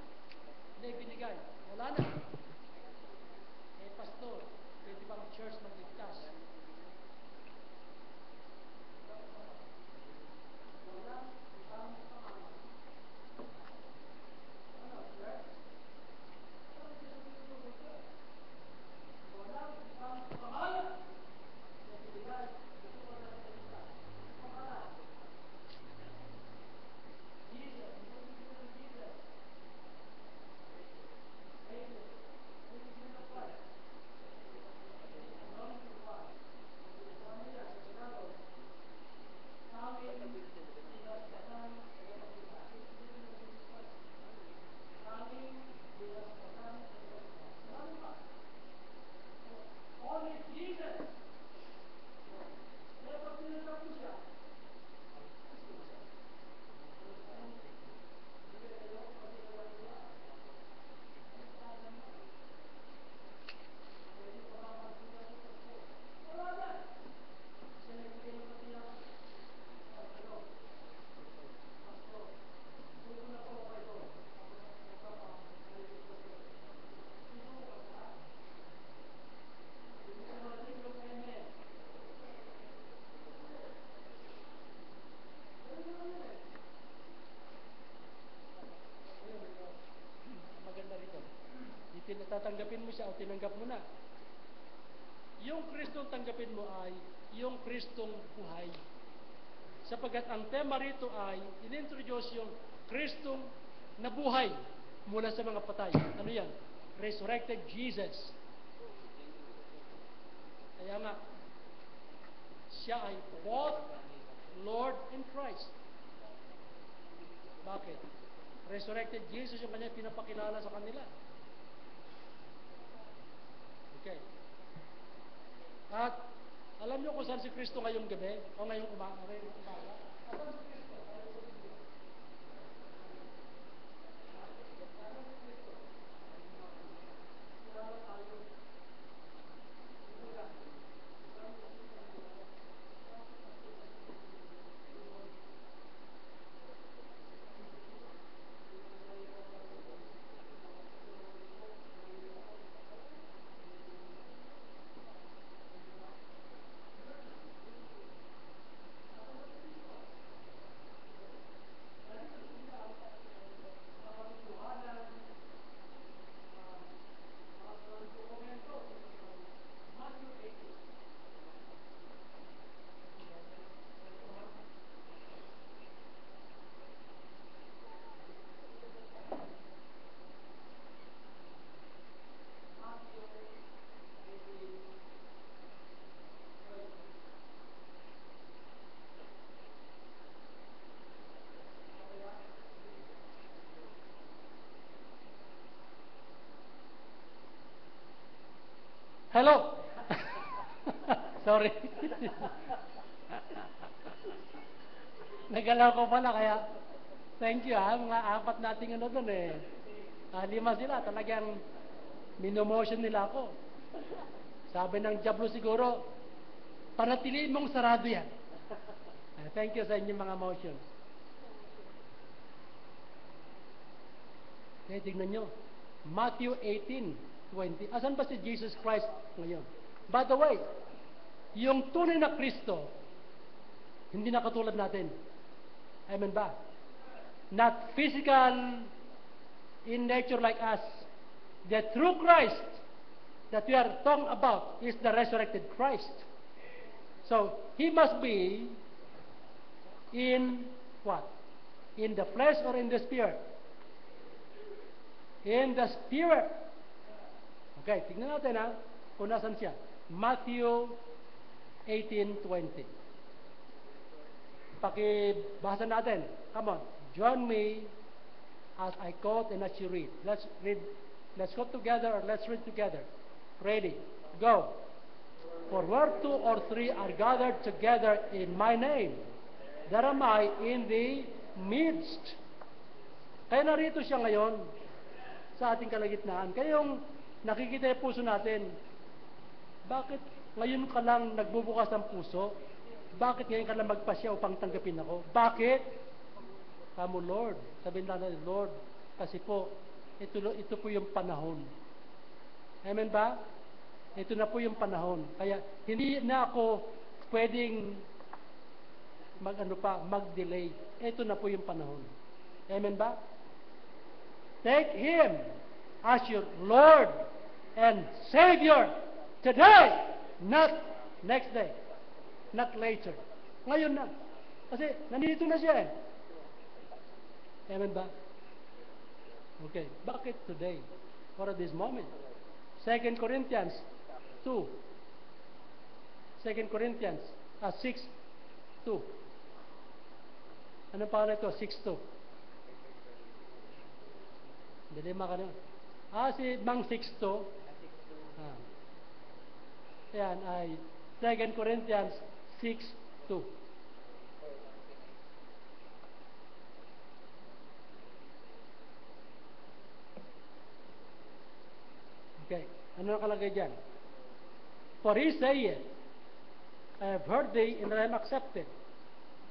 na ibinigay. Wala na. Pastor, pwede bang church magligtas? Tatanggapin mo siya o tinanggap mo na. Yung Kristong tanggapin mo ay yung Kristong buhay. Sapagat ang tema rito ay inintroduce yung Kristong nabuhay mula sa mga patay. Ano yan? Resurrected Jesus. Kaya nga, siya ay both Lord and Christ. Bakit? Resurrected Jesus yung kanya pinapakilala sa kanila. Okay. At Alam niyo kung saan si Kristo ngayong gabi? O ngayong umaga? Asan si Kristo? Hello! Sorry. Nagalaw ko pala, kaya thank you ha. Mga apat nating ano doon eh. 5 sila, talagang minomotion nila ako. Sabi ng Diablo siguro, panatiliin mong sarado yan. Thank you sa inyong mga motions. Okay, tignan nyo. Matthew 18:20. Asan ba si Jesus Christ ngayon? By the way, yung tunay na Kristo, hindi na katulad natin. Amen ba? Not physical in nature like us. The true Christ that we are talking about is the resurrected Christ. So, He must be in what? In the flesh or in the spirit? In the spirit. Okay, tignan natin ha, kung nasan siya. Matthew 18:20. Pakibasa natin. Come on, join me as I quote and as you read. Let's read. Let's go together or let's read together. Ready, go. For where 2 or 3 are gathered together in my name, there am I in the midst. Kaya narito siya ngayon sa ating kalagitnaan. Kayong nakikita yung puso natin, bakit ngayon ka lang nagbubukas ng puso? Bakit ngayon ka lang magpasya upang tanggapin ako? Bakit? Kamo, Lord. Sabihin lang natin, Lord, kasi po, ito po yung panahon. Amen ba? Ito na po yung panahon. Kaya, hindi na ako pwedeng mag-delay. Ito na po yung panahon. Amen ba? Take Him as your Lord and Savior today, not next day, not later. Ngayon na. Kasi nandito na siya eh. Amen ba? Okay. Bakit today? For this moment. 2 Corinthians 2. 2 Corinthians 6:2. Ano pa ito? 6:2. Dilima ka na. Si Mang Sixto. Yan ay 2 Corinthians 6:2. Okay. Ano nakalagay dyan? For he saith, I have heard thee, and I am accepted.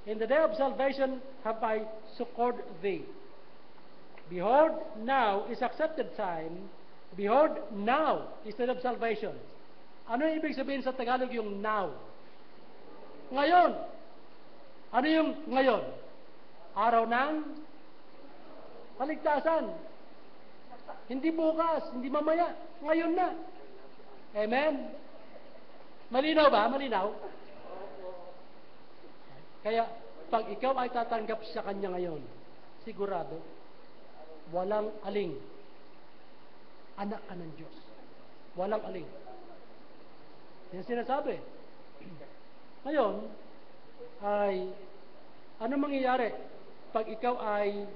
In the day of salvation have I succored thee. Behold, now is accepted time. Behold, now is the day of salvation. Ano yung ibig sabihin sa Tagalog yung now? Ngayon. Ano yung ngayon? Araw ng kaligtasan. Hindi bukas, hindi mamaya. Ngayon na. Amen? Malinaw ba? Malinaw? Kaya, pag ikaw ay tatanggap sa Kanya ngayon, sigurado, walang aling. Anak ka ng Diyos. Walang aling. Yan sinasabi. Ngayon, ay, ano mangyayari pag ikaw ay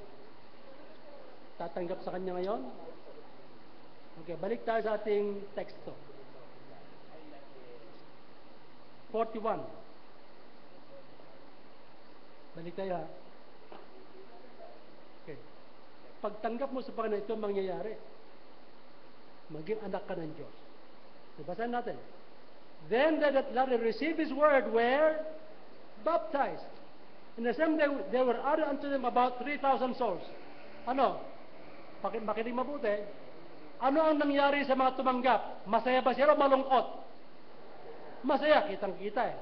tatanggap sa Kanya ngayon? Okay, balik tayo sa ating teksto. 41. Balik tayo ha. Okay. Pagtanggap mo sa Panginoon, ito mangyayari. Maging anak ka ng Diyos. Basahin natin. Then they that gladly received His word were baptized. In the same day, there were added unto them about 3,000 souls. Ano? Makinig mabuti. Ano ang nangyari sa mga tumanggap? Masaya ba sila o malungkot? Masaya, kitang-kita eh.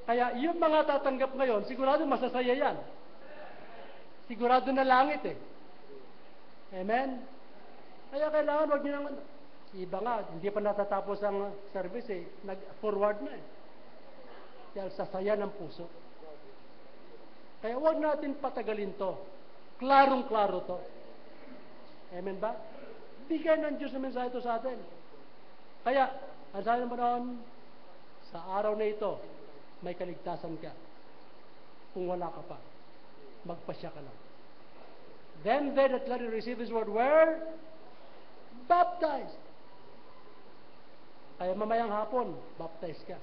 Kaya yung mga tatanggap ngayon, sigurado masasaya yan. Sigurado na langit eh. Amen? Kaya kailangan wag niyo naman, iba nga, hindi pa natatapos ang service eh, nag-forward na eh. Dahil sasaya ng puso. Kaya wag natin patagalin to. Klarong-klaro to. Amen ba? Bigay ng Diyos na mensahe ito sa atin. Kaya, ang sabi naman noon, sa araw na ito, may kaligtasan ka. Kung wala ka pa, magpasya ka lang. Then they that gladly received His word were baptized. Kaya mamayang hapon, baptize ka.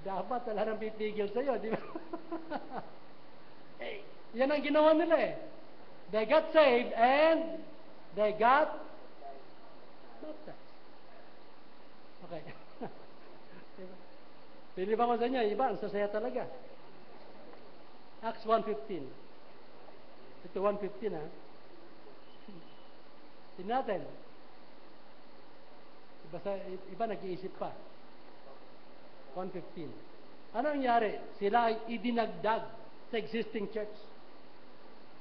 Dapat wala nang pipigil sa'yo, di ba? Eh, yan ang ginawa nila eh. They got saved and they got baptized. Okay. Pili ba ko sa inyo? Iba, ang sasaya talaga. Acts 1:15. Ito 1:15 ha. Tingnan natin. Iba nag-iisip pa. 1:15. Ano nangyari? Sila ay idinagdag sa existing church.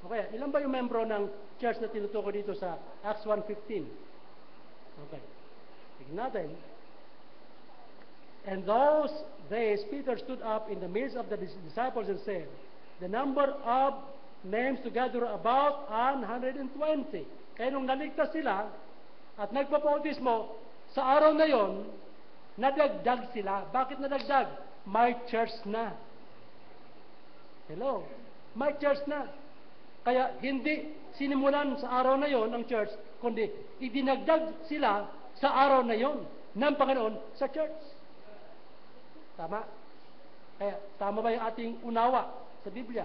Okay, ilan ba yung membro ng church na tinutukoy dito sa Acts 1:15? Okay. Tignan natin. And those days, Peter stood up in the midst of the disciples and said, the number of names together about 120. Kaya nung naligtas sila at nagpapautismo, sa araw na yon, nadagdag sila. Bakit nadagdag? May church na. Hello? May church na. Kaya hindi sinimulan sa araw na yon ang church, kundi idinagdag sila sa araw na yon ng Panginoon sa church. Tama? Kaya, tama ba yung ating unawa sa Biblia?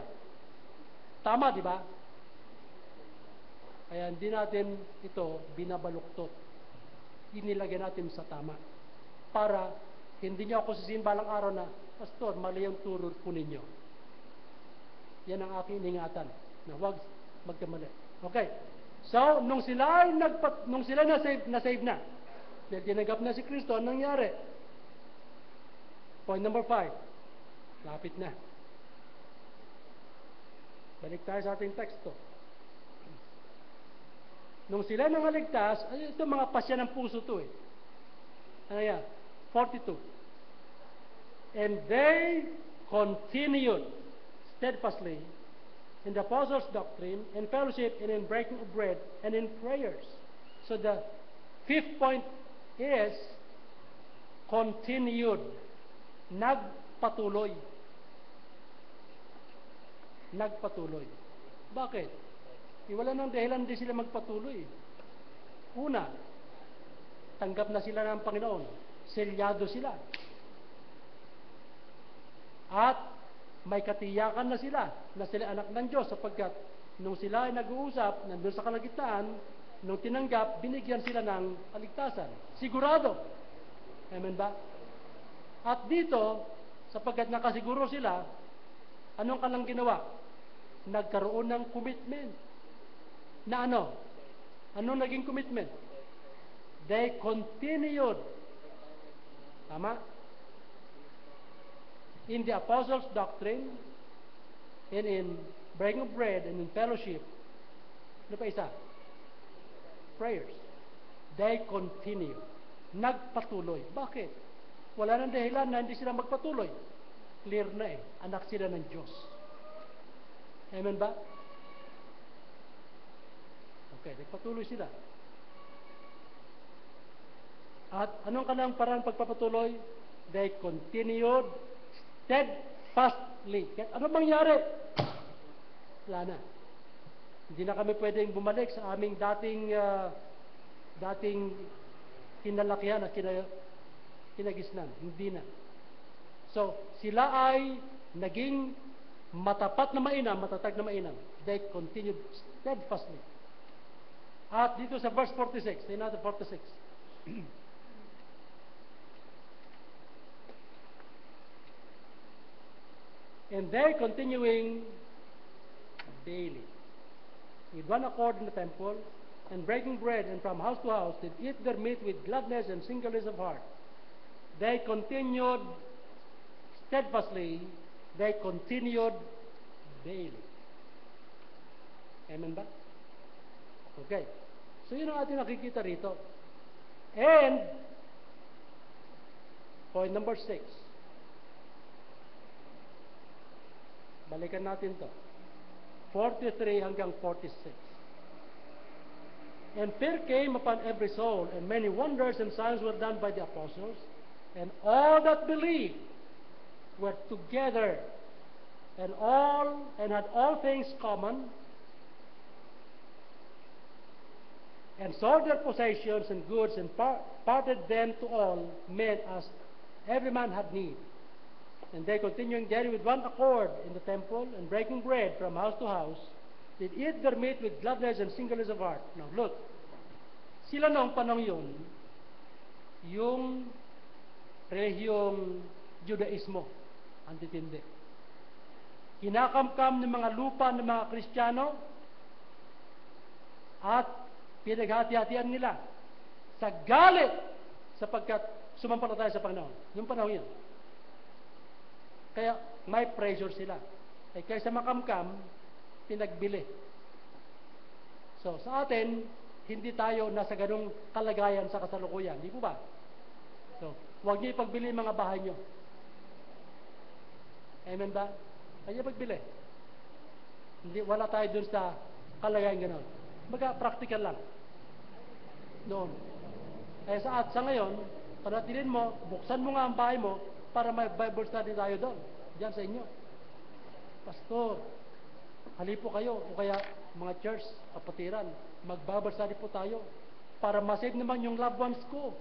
Tama, di ba? Kaya hindi natin ito binabaluktot. Inilagay natin sa tama. Para hindi nyo ako sisihin balang araw na, Pastor, mali yung turo po ninyo. Yan ang aking iningatan, na huwag magkamali. Okay. So, nung sila na-save na, dahil tinanggap na si Kristo, anong nangyari? Point number 5. Lapit na. Balik tayo sa ating teksto. Nung sila nangaligtas, ito mga pasya ng puso to eh. Ano yan? 42. And they continued steadfastly in the apostles' doctrine, in fellowship, and in breaking of bread, and in prayers. So the 5th point is continued. Nagpatuloy. Nagpatuloy. Bakit? Wala nang dahilan din sila magpatuloy. Una, tanggap na sila ng Panginoon. Selyado sila. At may katiyakan na sila anak ng Diyos sapagkat nung sila ay nag-uusap, nandun sa kalagitnaan, nung tinanggap, binigyan sila ng kaligtasan. Sigurado. Amen ba? At dito, sapagkat nakasiguro sila, anong kanilang ginawa? Nagkaroon ng commitment. Na ano? Anong naging commitment? They continued. Tama? In the apostles' doctrine, and in breaking of bread, and in fellowship. Ano pa isa? Prayers. They continue. Nagpatuloy. Bakit? Wala nang dahilan na hindi sila magpatuloy. Clear na eh. Anak sila ng Diyos. Amen ba? Okay, nagpatuloy sila. At anong kanilang parang pagpapatuloy? They continued steadfastly. Ano mangyari? Wala na. Hindi na kami pwedeng bumalik sa aming dating kinalakihan at kinagisnan. Hindi na. So, sila ay naging matapat na mainam, matatag na mainam. They continued steadfastly. At dito sa verse 46, tingnan natin 46. And they continuing daily with one accord in the temple, and breaking bread, and from house to house did eat their meat with gladness and singleness of heart. They continued steadfastly, they continued daily. Amen ba? Okay. So yun ang ating nakikita rito. And, point number 6. Balikan natin to. 43 hanggang 46. And fear came upon every soul, and many wonders and signs were done by the apostles, and all that believed were together, and had all things common, and sold their possessions and goods, and parted them to all men as every man had need. And they continuing daily with one accord in the temple, and breaking bread from house to house, did eat their meat with gladness and singleness of heart. Now look, sila noong panahon yun, yung relihiyong Judaismo, ang titindi. Kinakamkam ng mga lupa ng mga Kristiyano at pinaghati-hatian nila sa galit sapagkat sumampalataya sa Panginoon. Yung panahon yun. Kaya may pressure sila. Eh, kaysa makamkam, pinagbili. So, sa atin, hindi tayo nasa ganung kalagayan sa kasalukuyan. Di po ba? So, huwag niyo ipagbili mga bahay niyo. Amen ba? Huwag niyo ipagbili. Hindi, wala tayo dun sa kalagayan gano'n. Practical lang. Noon. Eh, sa ngayon, panatilin mo, buksan mo nga ang bahay mo para may Bible study tayo doon. Diyan sa inyo. Pastor, halipo kayo o kaya mga church, kapatiran, mag-Bible study po tayo para masave naman yung loved ones ko.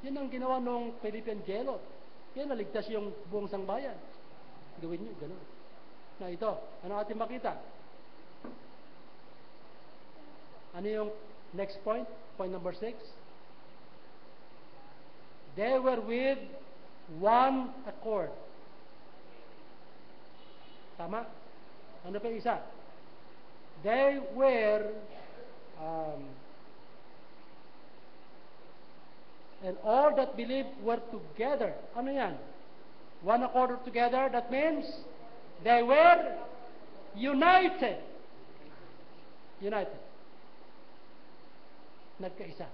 Yan ang ginawa ng Philippine Jailot. Yan, naligtas yung buong sangbayan. Gawin nyo, gano'n. Na ito, ano ating makita? Ano yung next point? Point number 6. They were with one accord. Tama? Ano pa isa? They were and all that believed were together. Ano yan? One accord together, that means they were united. United. Nagkaisa.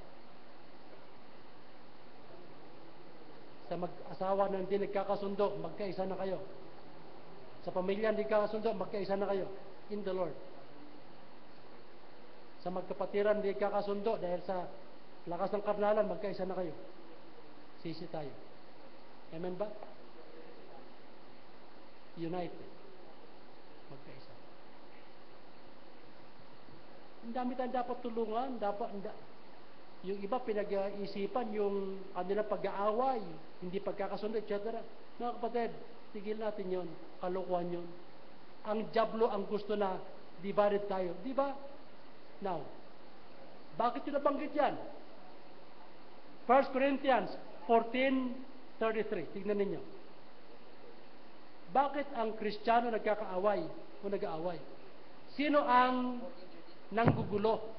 Sa mag-asawa na hindi nagkakasundo, magkaisa na kayo. Sa pamilya hindi nagkakasundo, magkaisa na kayo. In the Lord. Sa magkapatiran hindi nagkakasundo dahil sa lakas ng karnalan, magkaisa na kayo. Sisi tayo. Amen ba? United. Magkaisa. Ang dami tayong dapat tulungan, yung iba pinag-iisipan yung kanilang pag-aaway, hindi pagkakasundo, etc. Mga kapatid, tigil natin yon, kalokohan yon. Ang diablo ang gusto na divided tayo. Di ba? Now, bakit yun nabanggit yan? 1 Corinthians 14:33. Tignan ninyo. Bakit ang Kristiyano nagkakaaway o nag-aaway? Sino ang nanggugulo?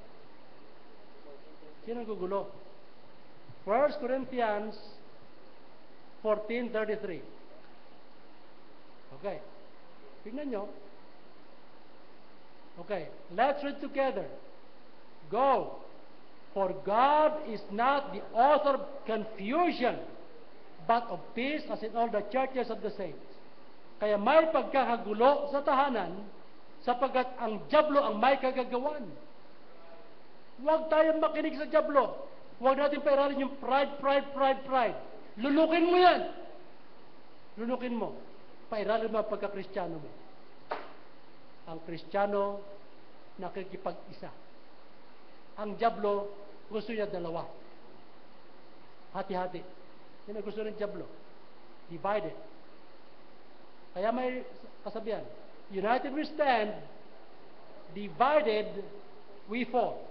Sino ang gugulo? 1 Corinthians 14:33. Okay. Tignan nyo. Okay. Let's read together. Go. For God is not the author of confusion, but of peace, as in all the churches of the saints. Kaya may pagkakagulo sa tahanan, sapagkat ang diablo ang may kagagawan. Huwag tayong makinig sa diablo. Huwag natin pairalin yung pride. Lunukin mo yan. Lunukin mo. Pairalin mo ang pagka-Kristiyano mo. Ang Kristiyano nakikipag-isa. Ang diablo gusto niya dalawa. hati-hati. Yan ang gusto ng Diablo. Divided. Kaya may kasabihan, united we stand, divided we fall.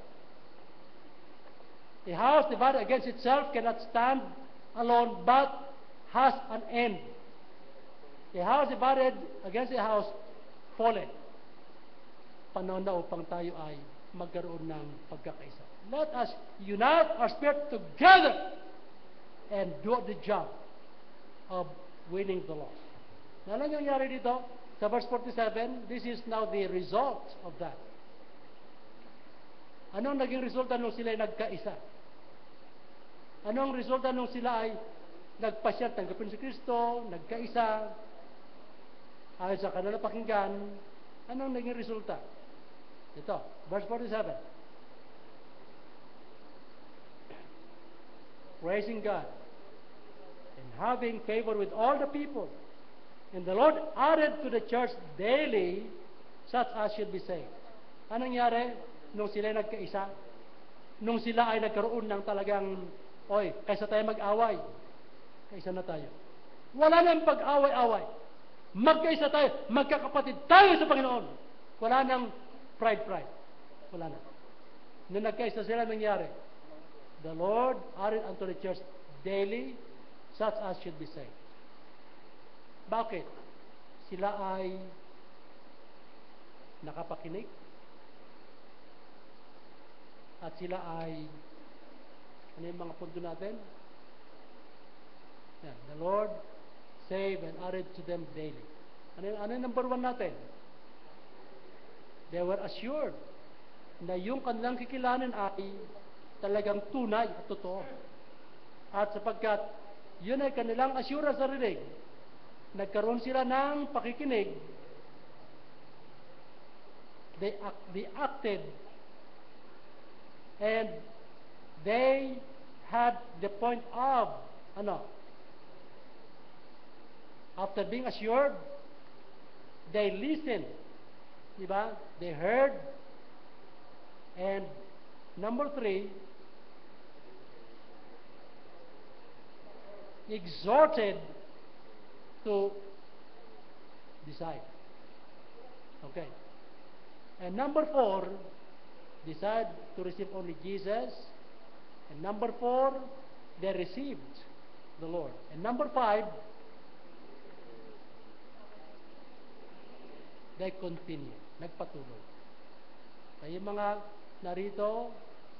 A house divided against itself cannot stand alone, but has an end. A house divided against a house, fallen. Panahon na upang tayo ay magkaroon ng pagkakaisa. Let us unite our spirit together and do the job of winning the lost. Ano nangyari dito? Sa verse 47, this is now the result of that. Anong naging resulta nung sila ay nagkaisa? Anong resulta nung sila ay nagpasya, tanggapin si Kristo, nagkaisa, ayon sa kanilang pakinggan? Anong naging resulta? Ito, verse 47. Praising God and having favor with all the people. And the Lord added to the church daily such as should be saved. Anong nangyari nung sila ay nagkaisa? Nung sila ay nagkaroon ng talagang, oy, kaysa tayo mag-away, kaisa na tayo. Wala nang pag-away-away. Magkaisa tayo, magkakapatid tayo sa Panginoon. Wala nang pride. Wala na. Nung nagkaisa sila, nangyari, the Lord added unto the church daily such as should be saved. Bakit? Sila ay nakapakinig at sila ay ano yung mga punto natin? Yan, the Lord saved and added to them daily. Ano yung number 1 natin? They were assured na yung kanilang kikilanin ay talagang tunay at totoo. At sapagkat yun ay kanilang assurance sa rinig, nagkaroon sila ng pakikinig, they acted, and they had the point of, after being assured, they listened, diba? They heard, and number 3, exhorted to decide. Okay. And number 4, decide to receive only Jesus. And number 4, they received the Lord. And number 5, they continue. Nagpatuloy. Kaya yung mga narito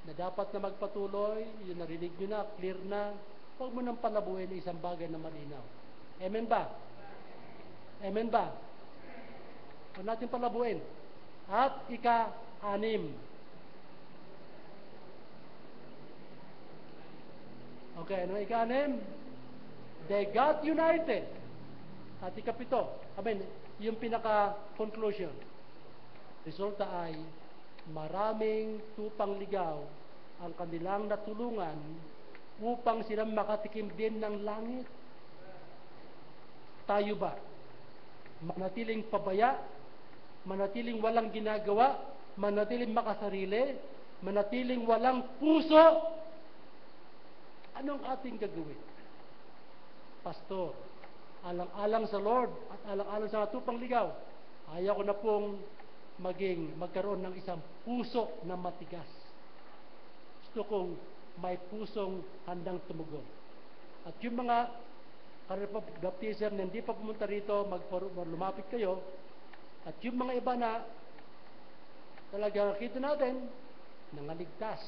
na dapat na magpatuloy, yung narinig nyo na, clear na, huwag mo nang palabuhin isang bagay na malinaw. Amen ba? Amen ba? Huwag natin palabuhin. At ika-6. Okay, ano ika-6? They got united. At ika-7. Yung pinaka-conclusion. Resulta ay maraming tupang ligaw ang kanilang natulungan upang silang makatikim din ng langit. Tayo ba? Manatiling pabaya, manatiling walang ginagawa, manatiling makasarili, manatiling walang puso, anong ating gagawin? Pastor, alang-alang sa Lord at alang-alang sa tupang ligaw, ayaw ko na pong magkaroon ng isang puso na matigas. Gusto kong may pusong handang tumugon. At yung mga baptizer na hindi pa pumunta rito, lumapit kayo. At yung mga iba na talaga nakita natin, nangaligtas.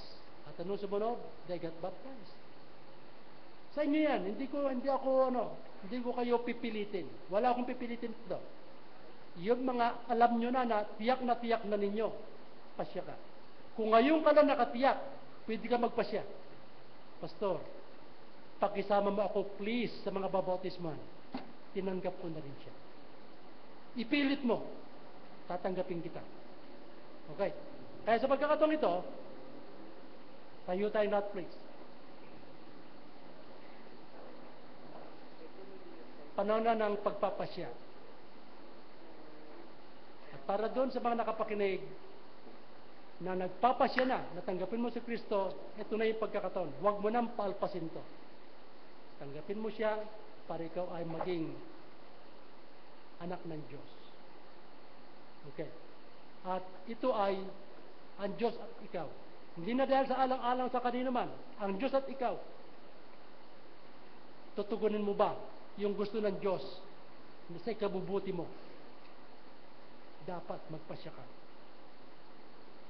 At anong sumunod? They got baptized. Sa inyo yan, hindi ko kayo pipilitin. Wala akong pipilitin ito. Yung mga alam nyo na tiyak na ninyo, pasya ka. Kung ngayon ka lang nakatiyak, pwede ka magpasya. Pastor, pakisama mo ako please sa mga babautisman. Tinanggap ko na rin siya. Ipilit mo, tatanggapin kita. Okay. Kaya sa pagkakataong ito, tayo tayo not please. Panahon na ng pagpapasya. At para doon sa mga nakapakinig na nagpapasya na, natanggapin mo si Kristo, ito na yung pagkakataon. Huwag mo nang palpasin to. Tanggapin mo siya para ikaw ay maging anak ng Diyos. Okay. At ito ay ang Diyos at ikaw. Hindi na dahil sa alang-alang sa kanino man. Ang Diyos at ikaw. Tutugunin mo ba yung gusto ng Diyos sa ikabubuti mo? Dapat magpasya ka.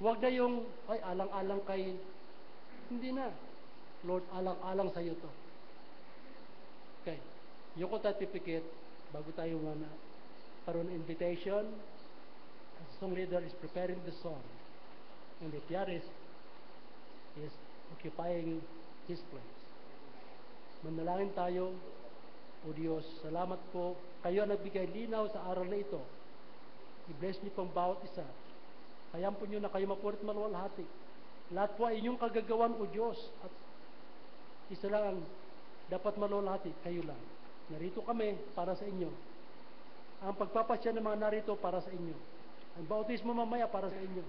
Huwag na yung, ay, alang-alang kay, hindi na. Lord, alang-alang sa iyo to. Okay. Yung certificate, bago tayo karoon invitation, the song leader is preparing the song. And the pianist is occupying his place. Manalangin tayo. O Diyos, salamat po. Kayo ang nagbigay linaw sa araw na ito. I-bless niyo pang bawat isa. Hayaan po niyo na kayo mapurit maluwalhati. Lahat po ay inyong kagagawan, O Diyos. At isa lang ang dapat maluwalhati, kayo lang. Narito kami para sa inyo. Ang pagpapasya ng mga narito para sa inyo. Ang bautismo mamaya para sa inyo.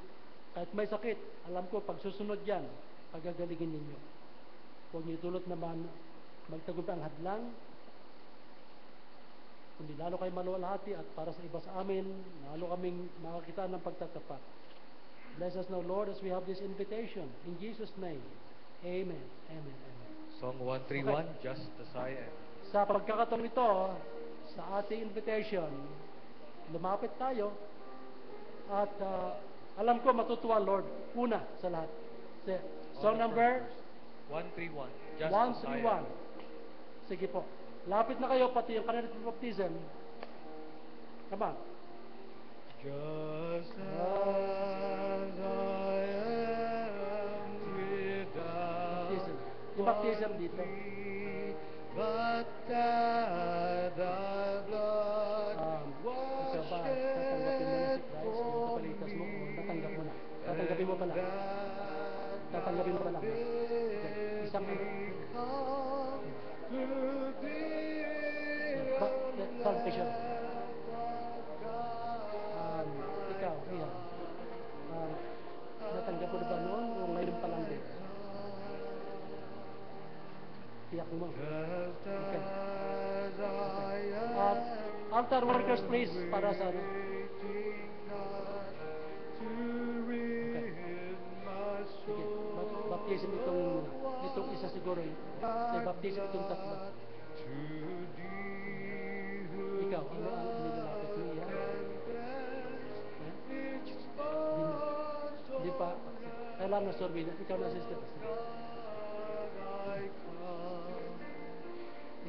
Kahit may sakit, alam ko, pag susunod yan, pagagalingin ninyo. Huwag niyo tulot naman magtagumpay ang hadlang, kundi lalo kayo maluwalhati at para sa iba sa amin, lalo kaming makakita ng pagtatapat. Bless us now, Lord, as we have this invitation. In Jesus' name, Amen. Amen. Amen. Song 131, Just as I Am. Sa pagkakataong ito, sa ating invitation, lumapit tayo at alam ko matutuwa, Lord, una sa lahat. Song number 131, Just as I Am. 131. Sige po. Lapit na kayo, pati yung kanina baptism. Come on. Just as I am without Baptism. Yung baptism dito. but that thy blood was Ikaw ba, tatanggapin mo na si shed Christ? Yung for kapalitas mo, o me, natanggap mo na? Tatanggapin mo pala. Tatanggapin mo pala. Okay. Isang salvation. Ikaw, iyan. Natanggap mo na ba noon o ngayon pa lang din? Tiyak mo. Okay. Altar workers, please, para sa ano. Sige, baptism itong isa siguro. Say, baptism itong tatlo. Ikaw, ano ang nilalapit mo iyan? Hindi pa. Kailangan survey na. Ikaw na, sister.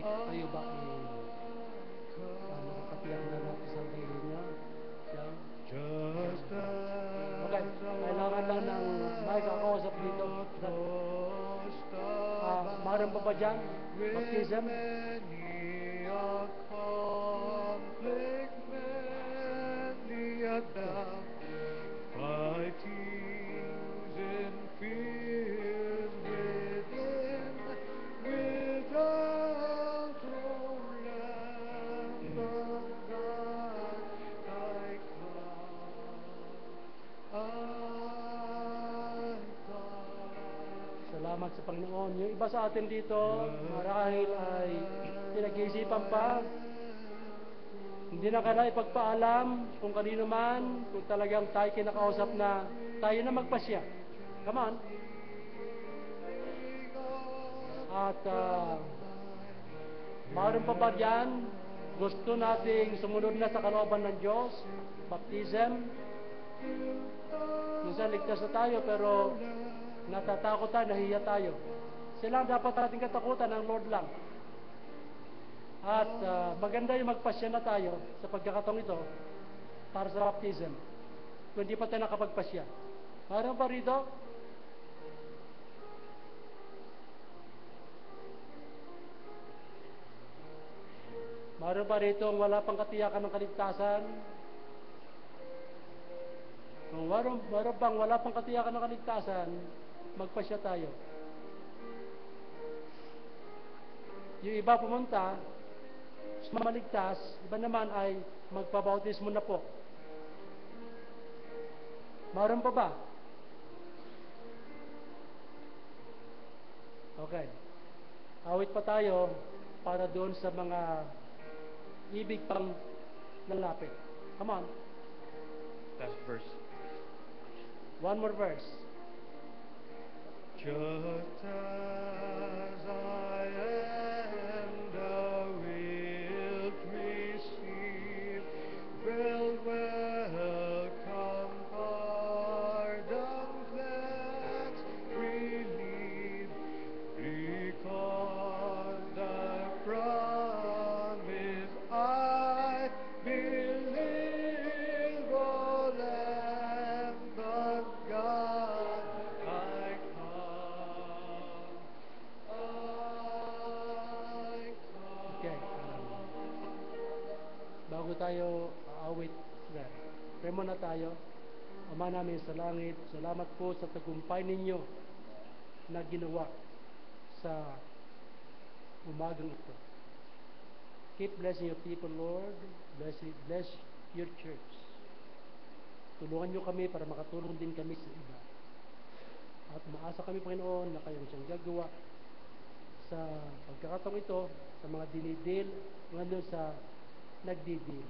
Kayo ba nakakatiyak na natin sa sarili niya? Yan. Okay. Kailangan lang ng may kakausap dito. Maram pa ba dyan? Baptism? Fightings and fears within, without Lamb of God, I come. Salamat sa Panginoon. Yung iba sa atin dito, marahil ay pinag-iisipan pa. Hindi na kailangan ipagpaalam kung kanino man, kung talagang tayo kinakausap na tayo na magpasya. Come on. At mayroon pa ba dyan, gusto nating sumunod na sa kalooban ng Diyos, baptism. Minsan ligtas na tayo pero natatakot tayo, nahiya tayo. Sila dapat nating katakutan ng Lord lang. At maganda yung magpasya na tayo sa pagkakataong ito para sa baptism. Kung hindi pa tayo nakapagpasya. Mayroon pa rito? Mayroon pa rito wala pang katiyakan ng kaligtasan? Kung mayroon pang wala pang katiyakan ng kaligtasan, magpasya tayo. Yung iba pumunta, maligtas, iba naman ay magpabautismo na po. Mayroon pa ba? Okay. Awit pa tayo. para doon sa mga ibig pang lalapit. Come on. Last verse. One more verse. Just as I am, thou wilt receive. Welcome, pardon, cleanse, relieve. Because thy promise I believe, O Lamb of God, I come. Okay. Bago tayo aawit, pray muna tayo. Ama namin sa langit, salamat po sa tagumpay ninyo na ginawa sa umagang ito. Keep blessing your people, Lord. Bless your church. Tulungan nyo kami para makatulong din kami sa iba. At maasa kami, Panginoon, na kayong siyang gagawa sa pagkakataong ito, sa mga dinidil, ngayon sa nagdidil.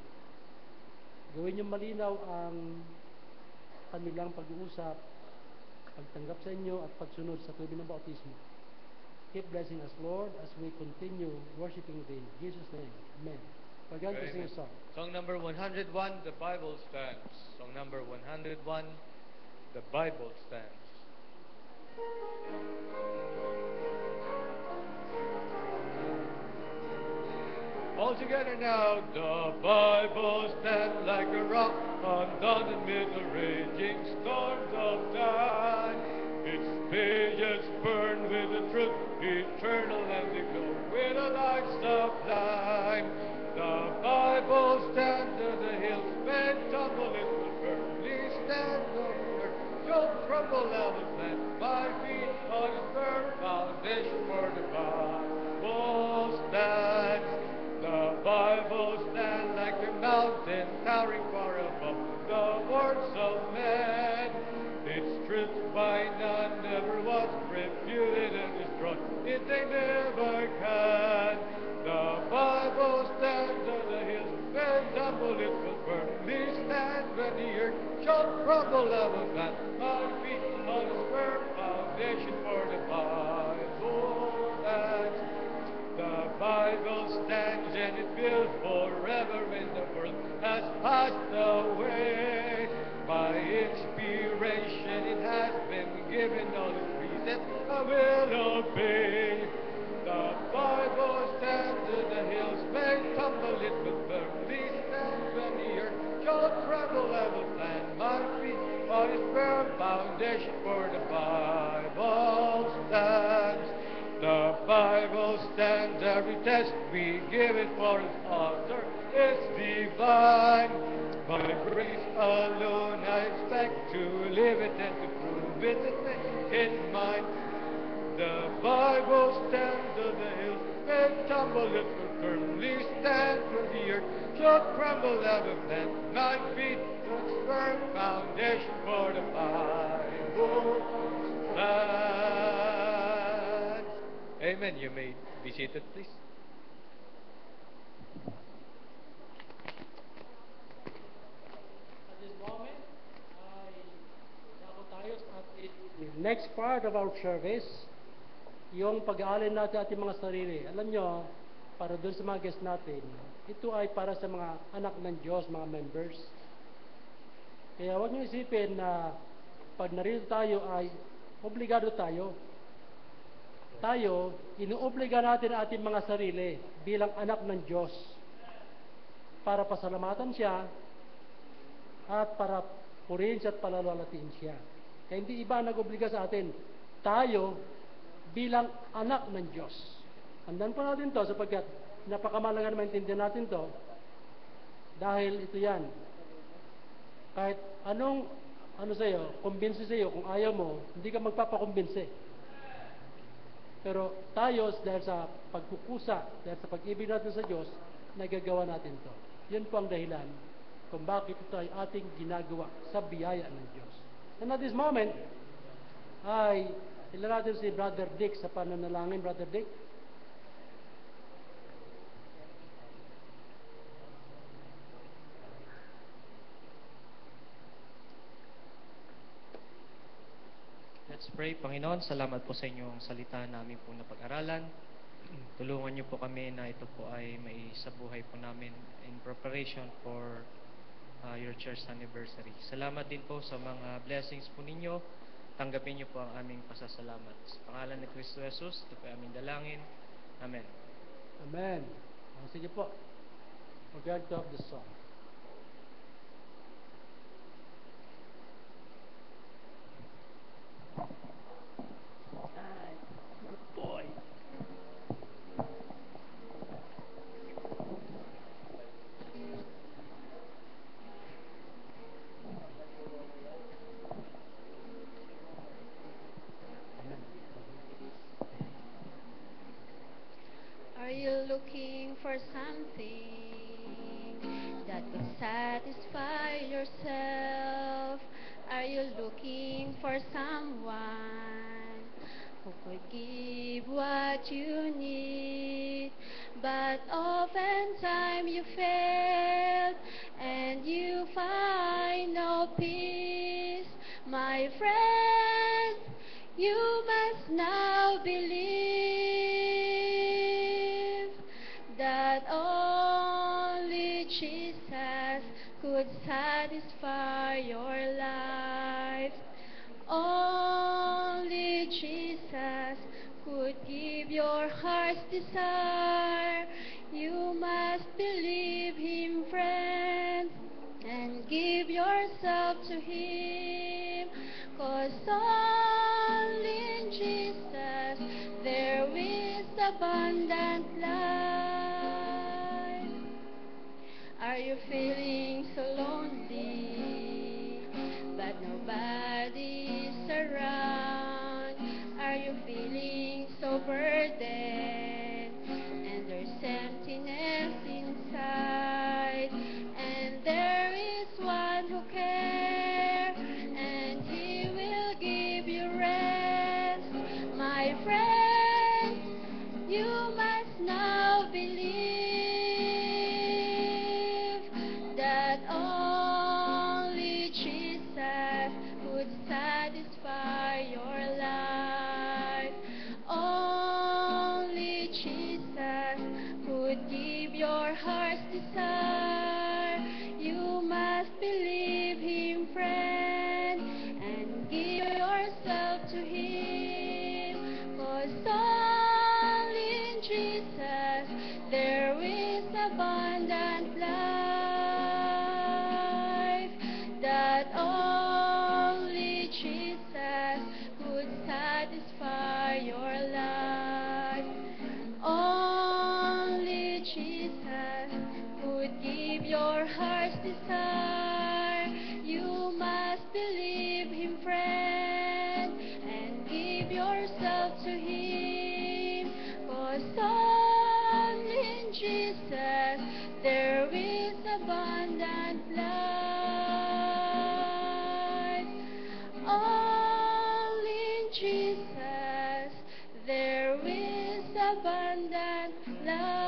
Gawin nyo malinaw ang kanilang pag-uusap, pagtanggap sa inyo at pagsunod sa tubig ng bautismo. Keep blessing us, Lord, as we continue worshiping Thee. In Jesus' name, Amen. We're going to sing a song. Song number 101, The Bible Stands. Song number 101, The Bible Stands. All together now, the Bible stands like a rock undone amid the raging storms of time. Its pages burn with the truth eternal and they glow with a light sublime. The Bible stands as the hills may tumble, it will firmly stand on the earth. You'll crumble out of land, my feet on a firm foundation for the Bible stands. The Bible stands like a mountain towering far above the words of men. Its truth by none never was refuted and destroyed. It they never can. The Bible stands on the hills, may tumble, it will firmly stand when the earth shall crumble out of man. My feet on a firm foundation for the Bible stands. The Bible stands and it will forever when the world has passed away. By inspiration it has been given all its precepts I will obey. The Bible stands and the hills may tumble, it will firmly stand when the earth shall tremble and will plant my feet on its firm foundation for the Bible stands. The Bible stands every test we give it for its author is divine. By grace alone I expect to live it and to prove it and make it mine. The Bible stands on the hills, may tumble, it will firmly stand when the earth shall crumble out of land. 9 feet on its firm foundation for the Bible stands. Amen. You may be seated, please. At this moment, ay dako tayo sa ating next part of our service, yung pag-aalin natin ating mga sarili. Alam nyo, para doon sa mga guests natin, ito ay para sa mga anak ng Diyos, mga members. Kaya huwag nyo isipin na pag narito tayo ay obligado tayo. Tayo, inuobliga natin ang ating mga sarili bilang anak ng Diyos para pasalamatan siya at para purihin siya at palalalatiin siya. Kaya hindi iba nag-obliga sa atin. Tayo bilang anak ng Diyos. Tandaan po natin to sapagkat napakamalaga na maintindihan natin to dahil ito yan. Kahit ano sa'yo, kumbinsi sa'yo, kung ayaw mo, hindi ka magpapakumbinsi. Pero tayo, dahil sa pagkukusa, dahil sa pag-ibig natin sa Diyos, nagagawa natin to. Yun po ang dahilan kung bakit ito ay ating ginagawa sa biyaya ng Diyos. And at this moment, ay ilan natin si Brother Dick sa pananalangin. Brother Dick? Let's pray. Panginoon, salamat po sa inyong salita namin po na pag-aralan. Tulungan niyo po kami na ito po ay may sa buhay po namin in preparation for your church anniversary. Salamat din po sa mga blessings po ninyo. Tanggapin niyo po ang aming pasasalamat. Sa pangalan ni Kristo Jesus, ito po ay aming dalangin. Amen. Amen. Sige po. We're going to have the song. Good boy. Are you looking for something that could satisfy yourself? Are you looking for someone who could give what you need? But oftentimes you fail and you find no peace. My friend, you must now believe that only Jesus could satisfy your life. Only Jesus could give your heart's desire. You must believe Him, friend, and give yourself to Him. 'Cause only in Jesus there is abundant life. Are you feeling so lonely, but nobody's around? Are you feeling so burdened, and there's emptiness inside? And there is one who cares, and He will give you rest. My friend, you must now believe that only Jesus could satisfy your life. Only Jesus could give your heart's desire. You must believe Him, friend, and give yourself to Him. 'Cause only in Jesus there is abundant life. That only Jesus could satisfy your life. Only Jesus could give your heart's desire. You must believe Him, friend, and give yourself to Him. 'Cause only in Jesus there is abundant life. Only in Jesus there is abundant life.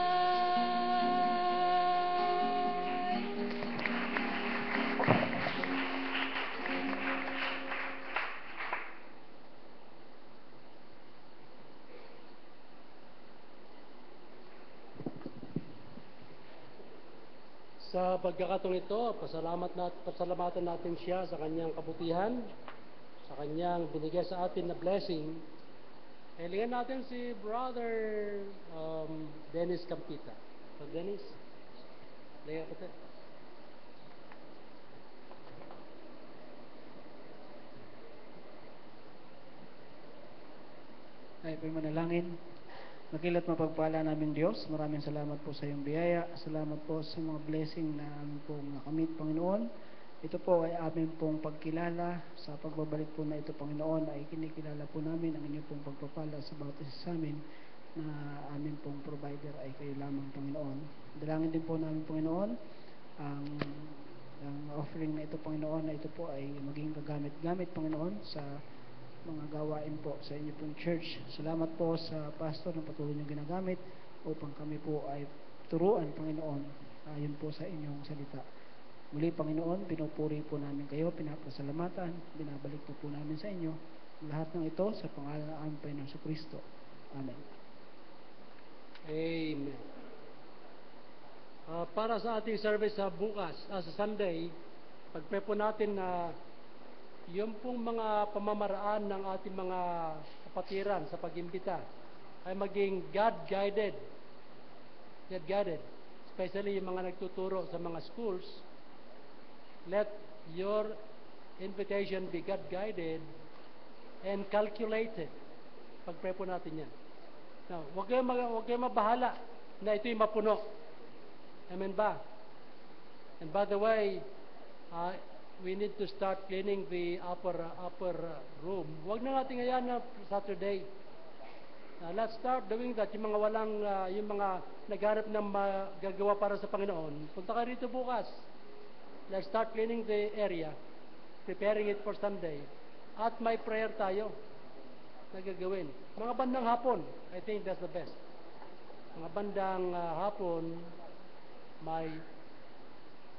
Sa pagkakataong ito, pasalamatan natin siya sa kanyang kabutihan, sa kanyang binigay sa atin na blessing. Hilingan natin si Brother Dennis Campita. So Dennis, hilingan ko tayo. Tayo po'y manalangin. Makilat mapagpala namin Diyos, maraming salamat po sa iyong biyaya. Salamat po sa mga blessing na amin pong nakamit, Panginoon. Ito po ay amin pong pagkilala. Sa pagbabalik po na ito, Panginoon, ay kinikilala po namin ang inyong pong pagpapala sa bawat isa sa amin na amin pong provider ay kayo lamang, Panginoon. Dalangin din po namin, Panginoon, ang offering na ito, Panginoon, na ito po ay maging gagamit-gamit, Panginoon, sa mga gawain po sa inyo pong church. Salamat po sa pastor na patuloy niyong ginagamit upang kami po ay turuan, Panginoon, ayon po sa inyong salita. Muli, Panginoon, pinupuri po namin kayo, pinapasalamatan, binabalik po namin sa inyo. Lahat ng ito sa pangalan ng aming Panginoong Kristo. Amen. Amen. Para sa ating service sa bukas, sa Sunday, pag-pray po natin na yung pong mga pamamaraan ng ating mga kapatiran sa pag-imbita ay maging God-guided. God-guided. Especially yung mga nagtuturo sa mga schools. Let your invitation be God-guided and calculated. Pag-pray po natin yan. Now, huwag kayong mabahala na ito'y mapuno. Amen ba? And by the way, we need to start cleaning the upper room. Huwag na natin ngayon na Saturday. Let's start doing that. Yung mga yung mga naghanap ng gagawa para sa Panginoon, punta ka rito bukas. Let's start cleaning the area, preparing it for Sunday. At may prayer tayo na gagawin. Mga bandang hapon, I think that's the best. Mga bandang hapon, may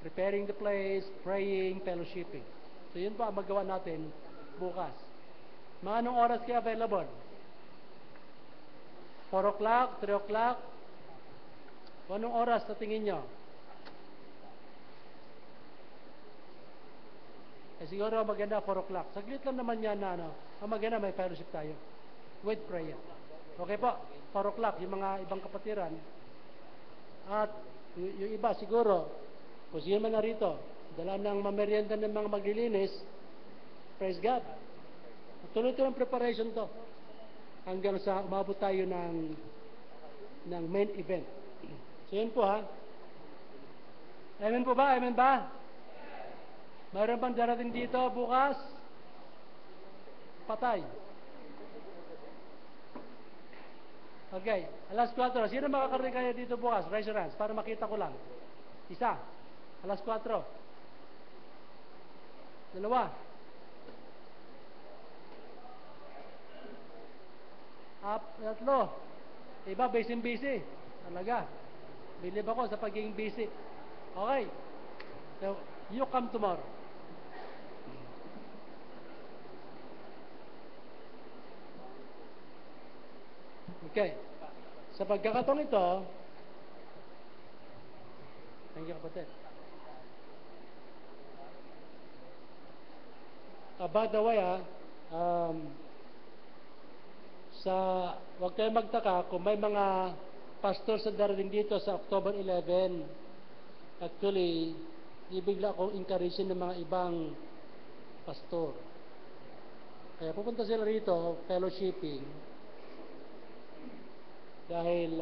preparing the place, praying, fellowshipping. So yun pa ang magawa natin bukas. Mga anong oras kayo available? 4 o'clock, 3 o'clock? O anong oras sa tingin nyo? Siguro maganda 4 o'clock. Saglit lang naman yan na ang maganda may fellowship tayo with prayer. Okay po, 4 o'clock yung mga ibang kapatiran. At yung iba siguro, kung sino man narito, dala ng mamerienda ng mga maglilinis, praise God. Tuloy-tuloy ang preparation to hanggang sa umabot tayo ng main event. So yun po ha. Amen po ba? Amen ba? Mayroon bang darating dito bukas? Patay. Okay. Alas 4. Sino makakarating kaya dito bukas? Raise your hands para makita ko lang. Isa. Alas 4. Dalawa. Tatlo. Iba, busy. Talaga. Believe ako sa pagiging busy. Okay. So, you come tomorrow. Okay. Sa pagkakataon ito, thank you, kapatid. By the way, huwag kayong magtaka kung may mga pastor sa darating dito sa October 11. Actually, ibigla akong encourage ng mga ibang pastor. Kaya pupunta sila rito, fellowshipping, dahil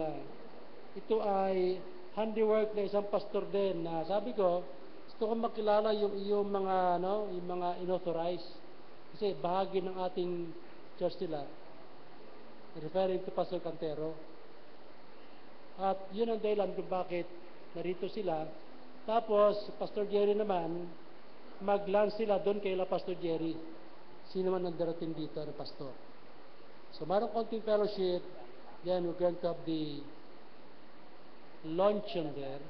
ito ay handiwork na isang pastor din na sabi ko, gusto ko makilala yung mga inauthorized. Kasi bahagi ng ating church nila, referring to Pastor Cantero. At yun ang dahilan kung bakit narito sila. Tapos, Pastor Jerry naman, mag-lunch sila doon kay Pastor Jerry. Sino man ang darating dito na pastor. So, mayroong konting fellowship. Then, we're going to have the luncheon there.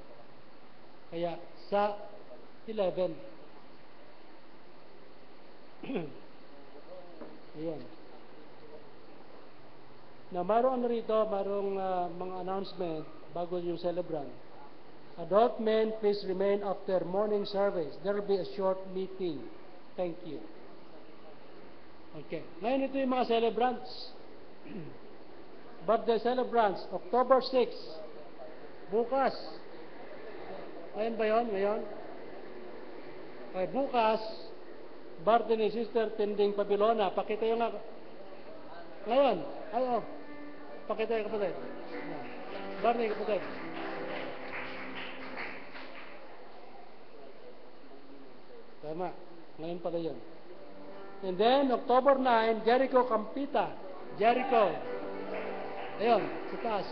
Kaya, sa 11. Ayan. Na mayroon mga announcement bago yung celebrant. Adult men, please remain after morning service. There will be a short meeting. Thank you. Okay. Ngayon ito yung mga celebrants. Birthday celebrants, October 6. Bukas. Ngayon ba yun? Ngayon? Okay, bukas, birthday ni Sister Tinding Pabilona. Pakita yung ngayon. Pakita yung kapatid. Birthday kapatid. Tama. Ngayon pala yun. And then, October 9, Jericho Campita. Jericho. Ayun, sa taas.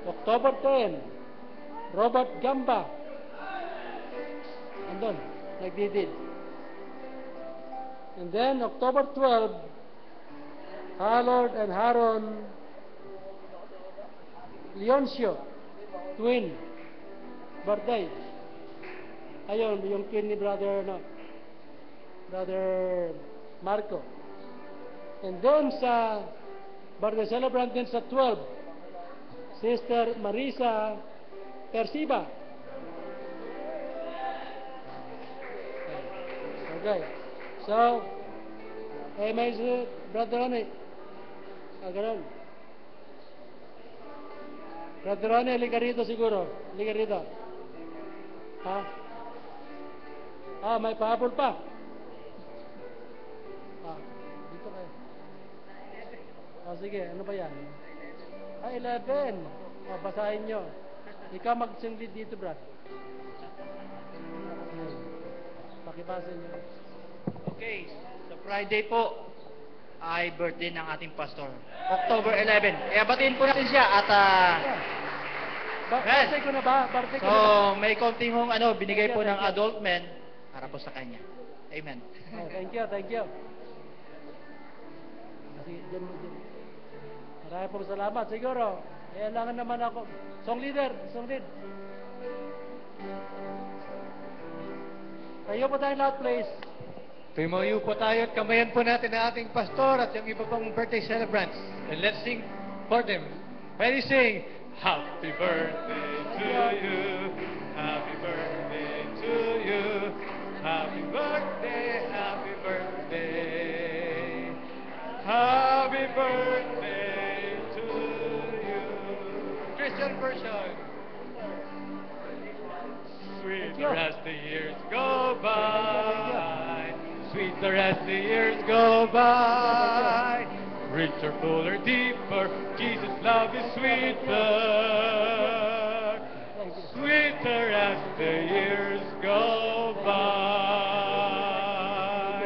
October 10, Robert Gamba. Andun, nagdidid. And then, October 12, Harold and Haron Leoncio, twin, birthday. Ayun, yung twin ni Brother Marco. And doon sa birthday celebrant din sa 12, Sister Marisa Persiba. Okay. So, may Brother Ronnie. Ganun. Brother Ronnie, liga rito siguro. Liga rito. Ha? May pahabol pa. Dito kayo. Sige, ano ba yan? 11. Basahin nyo. Ikaw mag-sing lead dito, Brad. Pakibasa nyo. Okay, sa Friday po ay birthday ng ating pastor. October 11. Kaya batiin po natin siya at Birthday ko na ba? Birthday ko so na ba? may konting binigay po ng adult men para po sa kanya. Amen. Thank you, thank you. Kasi dyan mo dyan. Marami pong salamat. Siguro, kailangan naman ako. Song leader, song lead. Tayo po tayo lahat, please. Tumayo po tayo at kamayan po natin ang ating pastor at yung iba pang birthday celebrants. And let's sing for them. Ready, sing. Happy birthday to you. Happy birthday to you. Happy birthday, happy birthday. Happy birthday to you. Christian version. Sweeter as the years go by. Sweeter as the years go by. Richer, fuller, deeper. Jesus' love is sweeter. Sweeter as the years go by.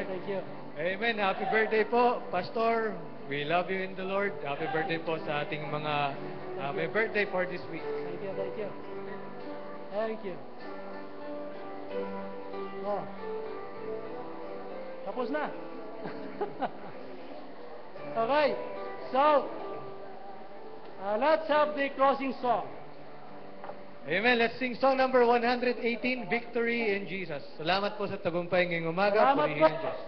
Thank you. Amen. Happy birthday po, Pastor. We love you in the Lord. Happy birthday po sa ating mga may birthday for this week. Thank you, thank you. Thank you. Tapos na. Okay. So, let's have the closing song. Amen. Let's sing song number 118, Victory in Jesus. Salamat po sa tagumpay ngayong umaga. Salamat Purihin po. ang Diyos.